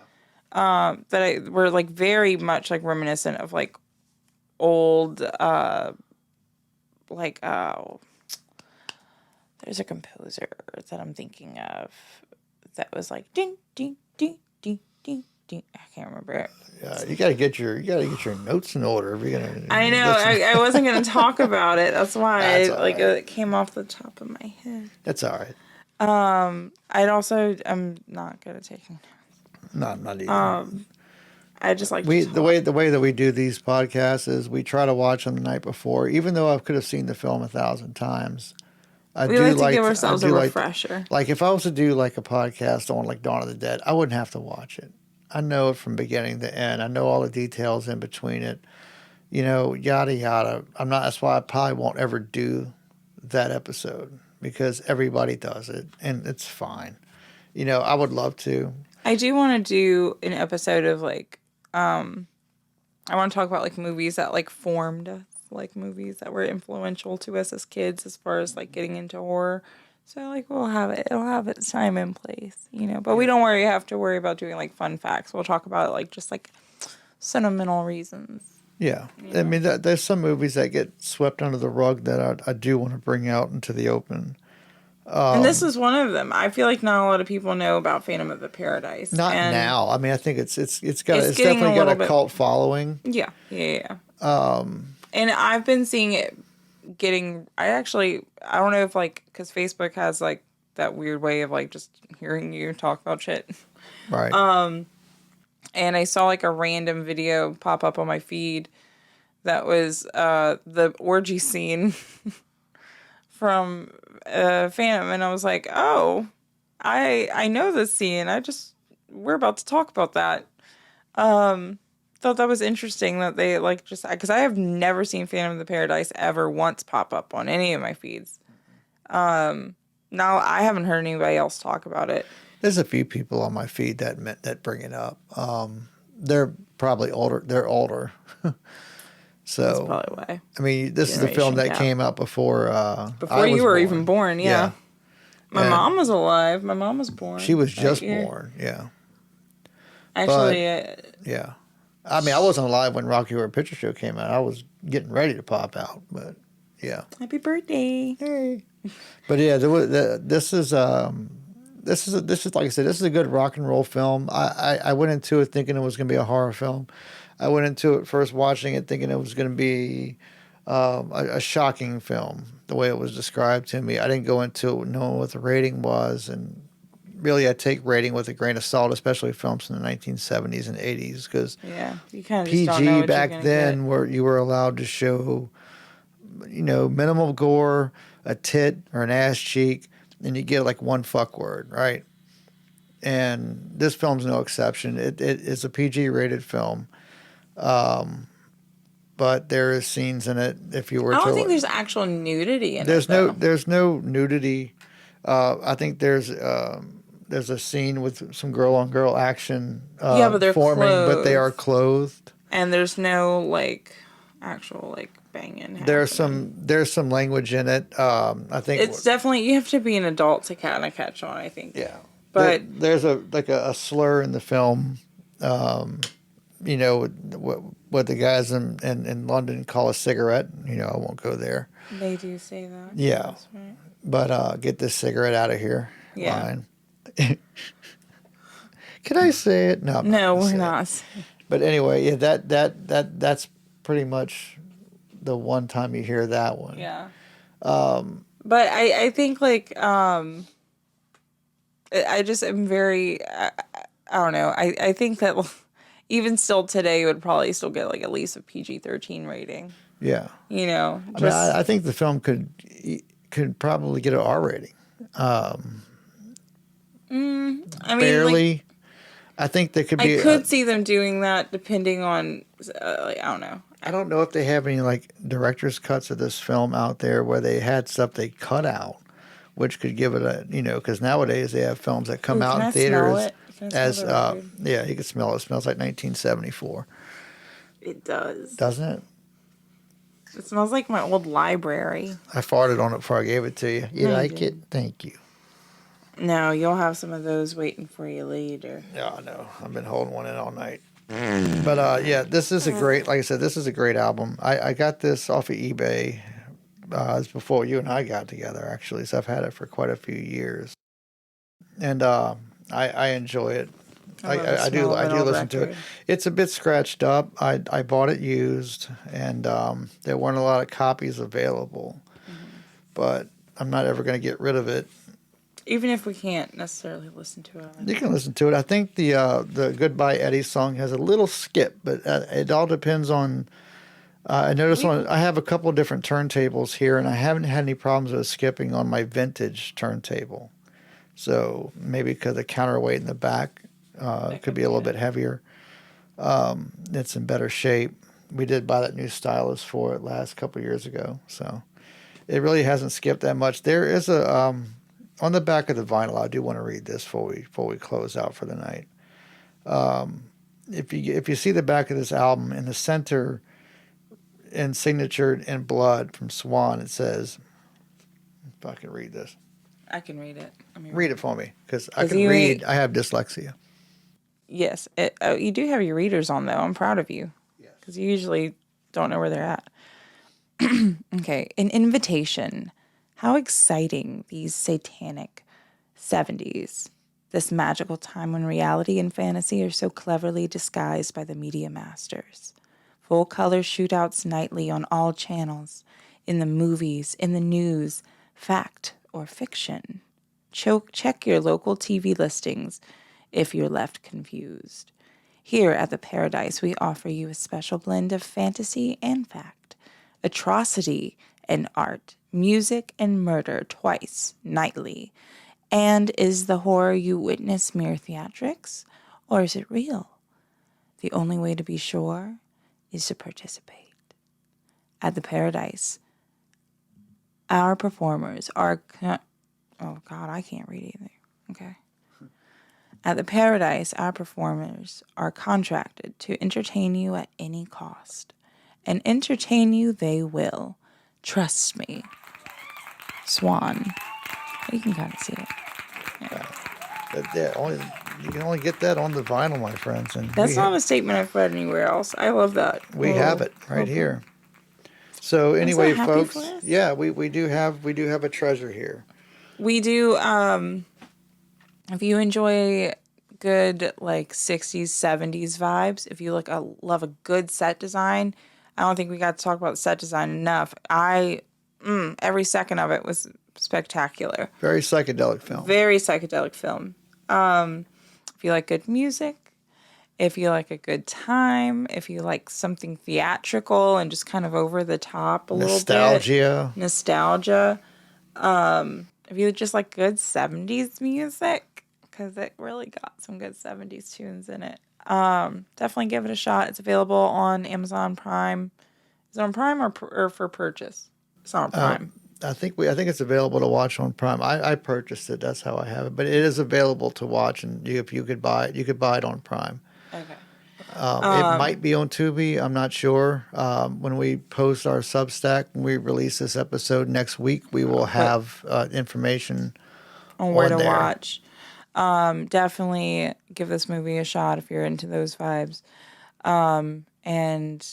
Speaker 1: Were like very much like reminiscent of like old there's a composer that I'm thinking of that was like ding ding ding ding ding ding. I can't remember it.
Speaker 2: Yeah, you gotta get your notes in order if you're gonna.
Speaker 1: I know. I wasn't gonna talk about it. That's why it came off the top of my head.
Speaker 2: That's all right.
Speaker 1: I'm not good at taking notes.
Speaker 2: Not either.
Speaker 1: I just like
Speaker 2: the way that we do these podcasts is we try to watch them the night before, even though I could have seen the film 1,000 times.
Speaker 1: We like to give ourselves a refresher.
Speaker 2: Like if I was to do like a podcast on like Dawn of the Dead, I wouldn't have to watch it. I know it from beginning to end. I know all the details in between it. You know, yada yada. That's why I probably won't ever do that episode because everybody does it and it's fine. You know, I would love to.
Speaker 1: I do want to do an episode of like, I want to talk about like movies that like formed us, like movies that were influential to us as kids as far as like getting into horror. So like it'll have its time and place, you know. But we don't have to worry about doing like fun facts. We'll talk about it like just like sentimental reasons.
Speaker 2: Yeah, I mean, there's some movies that get swept under the rug that I do want to bring out into the open.
Speaker 1: And this is one of them. I feel like not a lot of people know about Phantom of the Paradise.
Speaker 2: Not now. I mean, I think it's
Speaker 1: definitely
Speaker 2: got a cult following.
Speaker 1: Yeah. And I've been seeing it getting. I don't know if like because Facebook has like that weird way of like just hearing you talk about shit.
Speaker 2: Right.
Speaker 1: And I saw like a random video pop up on my feed that was the orgy scene from Phantom, and I was like, oh, I know this scene. We're about to talk about that. Thought that was interesting that they like just because I have never seen Phantom of the Paradise ever once pop up on any of my feeds. Now I haven't heard anybody else talk about it.
Speaker 2: There's a few people on my feed that bring it up. They're probably older. They're older. So
Speaker 1: that's probably why.
Speaker 2: I mean, this is the film that came out before
Speaker 1: you were even born. Yeah. My mom was alive. My mom was born.
Speaker 2: She was just born. Yeah.
Speaker 1: Actually,
Speaker 2: yeah. I mean, I wasn't alive when Rocky Horror Picture Show came out. I was getting ready to pop out, but yeah.
Speaker 1: Happy birthday!
Speaker 2: Hey. But yeah, this is like I said, this is a good rock and roll film. I went into it thinking it was going to be a horror film. I went into it first watching it thinking it was going to be a shocking film, the way it was described to me. I didn't go into it knowing what the rating was, and really I take rating with a grain of salt, especially films in the 1970s and 80s, because
Speaker 1: you kind of just don't know
Speaker 2: PG
Speaker 1: what
Speaker 2: back
Speaker 1: you're
Speaker 2: then,
Speaker 1: get.
Speaker 2: where you were allowed to show, you know, minimal gore, a tit or an ass cheek, and you get like one fuck word, right? And this film's no exception. It's a PG rated film. But there is scenes in it. If you were,
Speaker 1: I don't think there's actual nudity in
Speaker 2: there's
Speaker 1: it.
Speaker 2: There's no nudity. I think there's a scene with some girl on girl action.
Speaker 1: But they're
Speaker 2: forming,
Speaker 1: clothed.
Speaker 2: but they are clothed.
Speaker 1: And there's no like actual like banging.
Speaker 2: There's some language in it. I think
Speaker 1: it's definitely you have to be an adult to kind of catch on. I think.
Speaker 2: Yeah,
Speaker 1: but
Speaker 2: there's a slur in the film. You know what the guys in London call a cigarette. You know, I won't go there.
Speaker 1: They do say that.
Speaker 2: Yeah,
Speaker 1: right.
Speaker 2: But get this cigarette out of here.
Speaker 1: Yeah.
Speaker 2: Line. Can I say it?
Speaker 1: No, we're not.
Speaker 2: But anyway, yeah, that's pretty much the one time you hear that one.
Speaker 1: Yeah. But I think like I just am very I don't know. I think that even still today it would probably still get like at least a PG-13 rating.
Speaker 2: Yeah.
Speaker 1: You know.
Speaker 2: I think the film could probably get an R rating.
Speaker 1: I mean,
Speaker 2: barely.
Speaker 1: Like,
Speaker 2: I think there could be.
Speaker 1: I could see them doing that depending on, like, I don't know.
Speaker 2: I don't know if they have any like director's cuts of this film out there where they had stuff they cut out, which could give it a because nowadays they have films that come out in theaters as yeah, you can smell it. It smells like 1974.
Speaker 1: It does.
Speaker 2: Doesn't it?
Speaker 1: It smells like my old library.
Speaker 2: I farted on it before I gave it to you. You like it? Thank you.
Speaker 1: No, you'll have some of those waiting for you later.
Speaker 2: Yeah, I know. I've been holding one in all night. But yeah, this is a great, like I said, this is a great album. I got this off of eBay. It's before you and I got together, actually. So I've had it for quite a few years. And I enjoy it. I do listen to it. It's a bit scratched up. I bought it used, and there weren't a lot of copies available. Mm-hmm. But I'm not ever going to get rid of it.
Speaker 1: Even if we can't necessarily listen to it.
Speaker 2: You can listen to it. I think the Goodbye Eddie song has a little skip, but it all depends on. I noticed I have a couple of different turntables here, and I haven't had any problems with skipping on my vintage turntable. So maybe because the counterweight in the back could be a little bit heavier. It's in better shape. We did buy that new stylus for it last couple of years ago, so it really hasn't skipped that much. There is a on the back of the vinyl. I do want to read this before we close out for the night. If you see the back of this album in the center, and signatured in blood from Swan, it says, if I can read this.
Speaker 1: I can read it.
Speaker 2: Read it for me, because I can read. I have dyslexia.
Speaker 1: Yes. You do have your readers on, though. I'm proud of you. Because you usually don't know where they're at. Okay. An invitation. How exciting these satanic 70s. This magical time when reality and fantasy are so cleverly disguised by the media masters. Full color shootouts nightly on all channels. In the movies, in the news, fact or fiction. Check your local TV listings if you're left confused. Here at the Paradise, we offer you a special blend of fantasy and fact, atrocity and art, music and murder twice nightly. And is the horror you witness mere theatrics, or is it real? The only way to be sure is to participate. At the Paradise, our performers are... oh, God, I can't read either. Okay. At the Paradise, our performers are contracted to entertain you at any cost. And entertain you they will. Trust me. Swan. You can kind of see it.
Speaker 2: Yeah. You can only get that on the vinyl, my friends. And
Speaker 1: that's not a statement I've read anywhere else. I love that.
Speaker 2: We have it right here. So anyway, folks, yeah, we do have a treasure here.
Speaker 1: We do. If you enjoy good like 60s, 70s vibes, if you love a good set design, I don't think we got to talk about set design enough. Every second of it was spectacular.
Speaker 2: Very psychedelic film.
Speaker 1: Very psychedelic film. If you like good music, if you like a good time, if you like something theatrical and just kind of over the top a little bit. Nostalgia. If you just like good 70s music, because it really got some good 70s tunes in it. Definitely give it a shot. It's available on Amazon Prime. Is it on Prime or for purchase? It's on Prime.
Speaker 2: I think it's available to watch on Prime. I purchased it. That's how I have it. But it is available to watch, and if you could buy it on Prime.
Speaker 1: Okay.
Speaker 2: It might be on Tubi. I'm not sure. When we post our Substack, when we release this episode next week, we will have information
Speaker 1: on where to watch. Definitely give this movie a shot if you're into those vibes. And,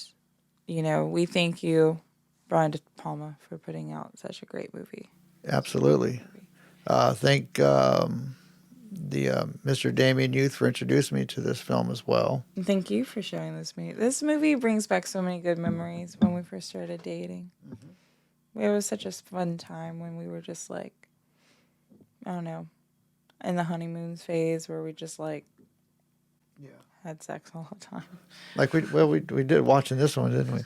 Speaker 1: we thank you, Brian de Palma, for putting out such a great movie.
Speaker 2: Absolutely. Thank Mr. Damien Youth for introducing me to this film as well.
Speaker 1: And thank you for showing this movie. This movie brings back so many good memories when we first started dating. Mm-hmm. It was such a fun time when we were just like, I don't know, in the honeymoon phase where we just had sex all the time.
Speaker 2: Like we did watching this one, didn't we?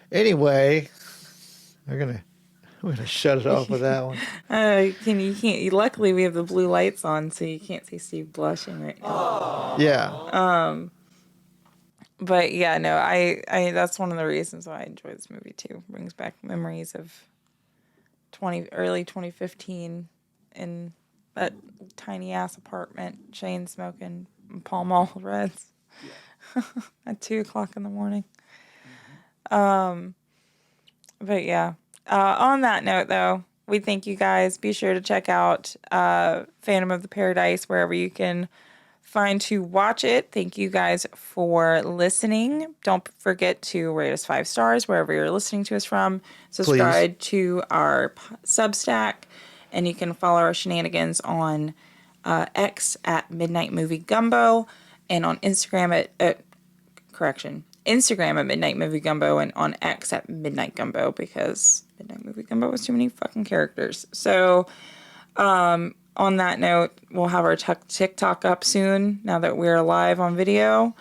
Speaker 2: Anyway, we're gonna shut it off with that one.
Speaker 1: You can't. Luckily, we have the blue lights on, so you can't see Steve blushing right now.
Speaker 2: Yeah.
Speaker 1: But yeah, no, I that's one of the reasons why I enjoy this movie too. Brings back memories of early 2015 in that tiny ass apartment, chain smoking Pall Mall Reds at 2:00 in the morning. But yeah. On that note, though, we thank you guys. Be sure to check out Phantom of the Paradise wherever you can find to watch it. Thank you guys for listening. Don't forget to rate us 5 stars wherever you're listening to us from. Subscribe to our Substack, and you can follow our shenanigans on X at Midnight Movie Gumbo, and on Instagram Instagram at Midnight Movie Gumbo, and on X at Midnight Gumbo, because Midnight Movie Gumbo was too many fucking characters. So, on that note, we'll have our TikTok up soon now that we're live on video,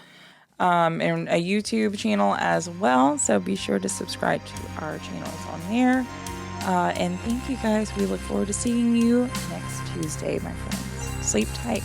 Speaker 1: and a YouTube channel as well. So be sure to subscribe to our channels on there. And thank you guys. We look forward to seeing you next Tuesday, my friends. Sleep tight.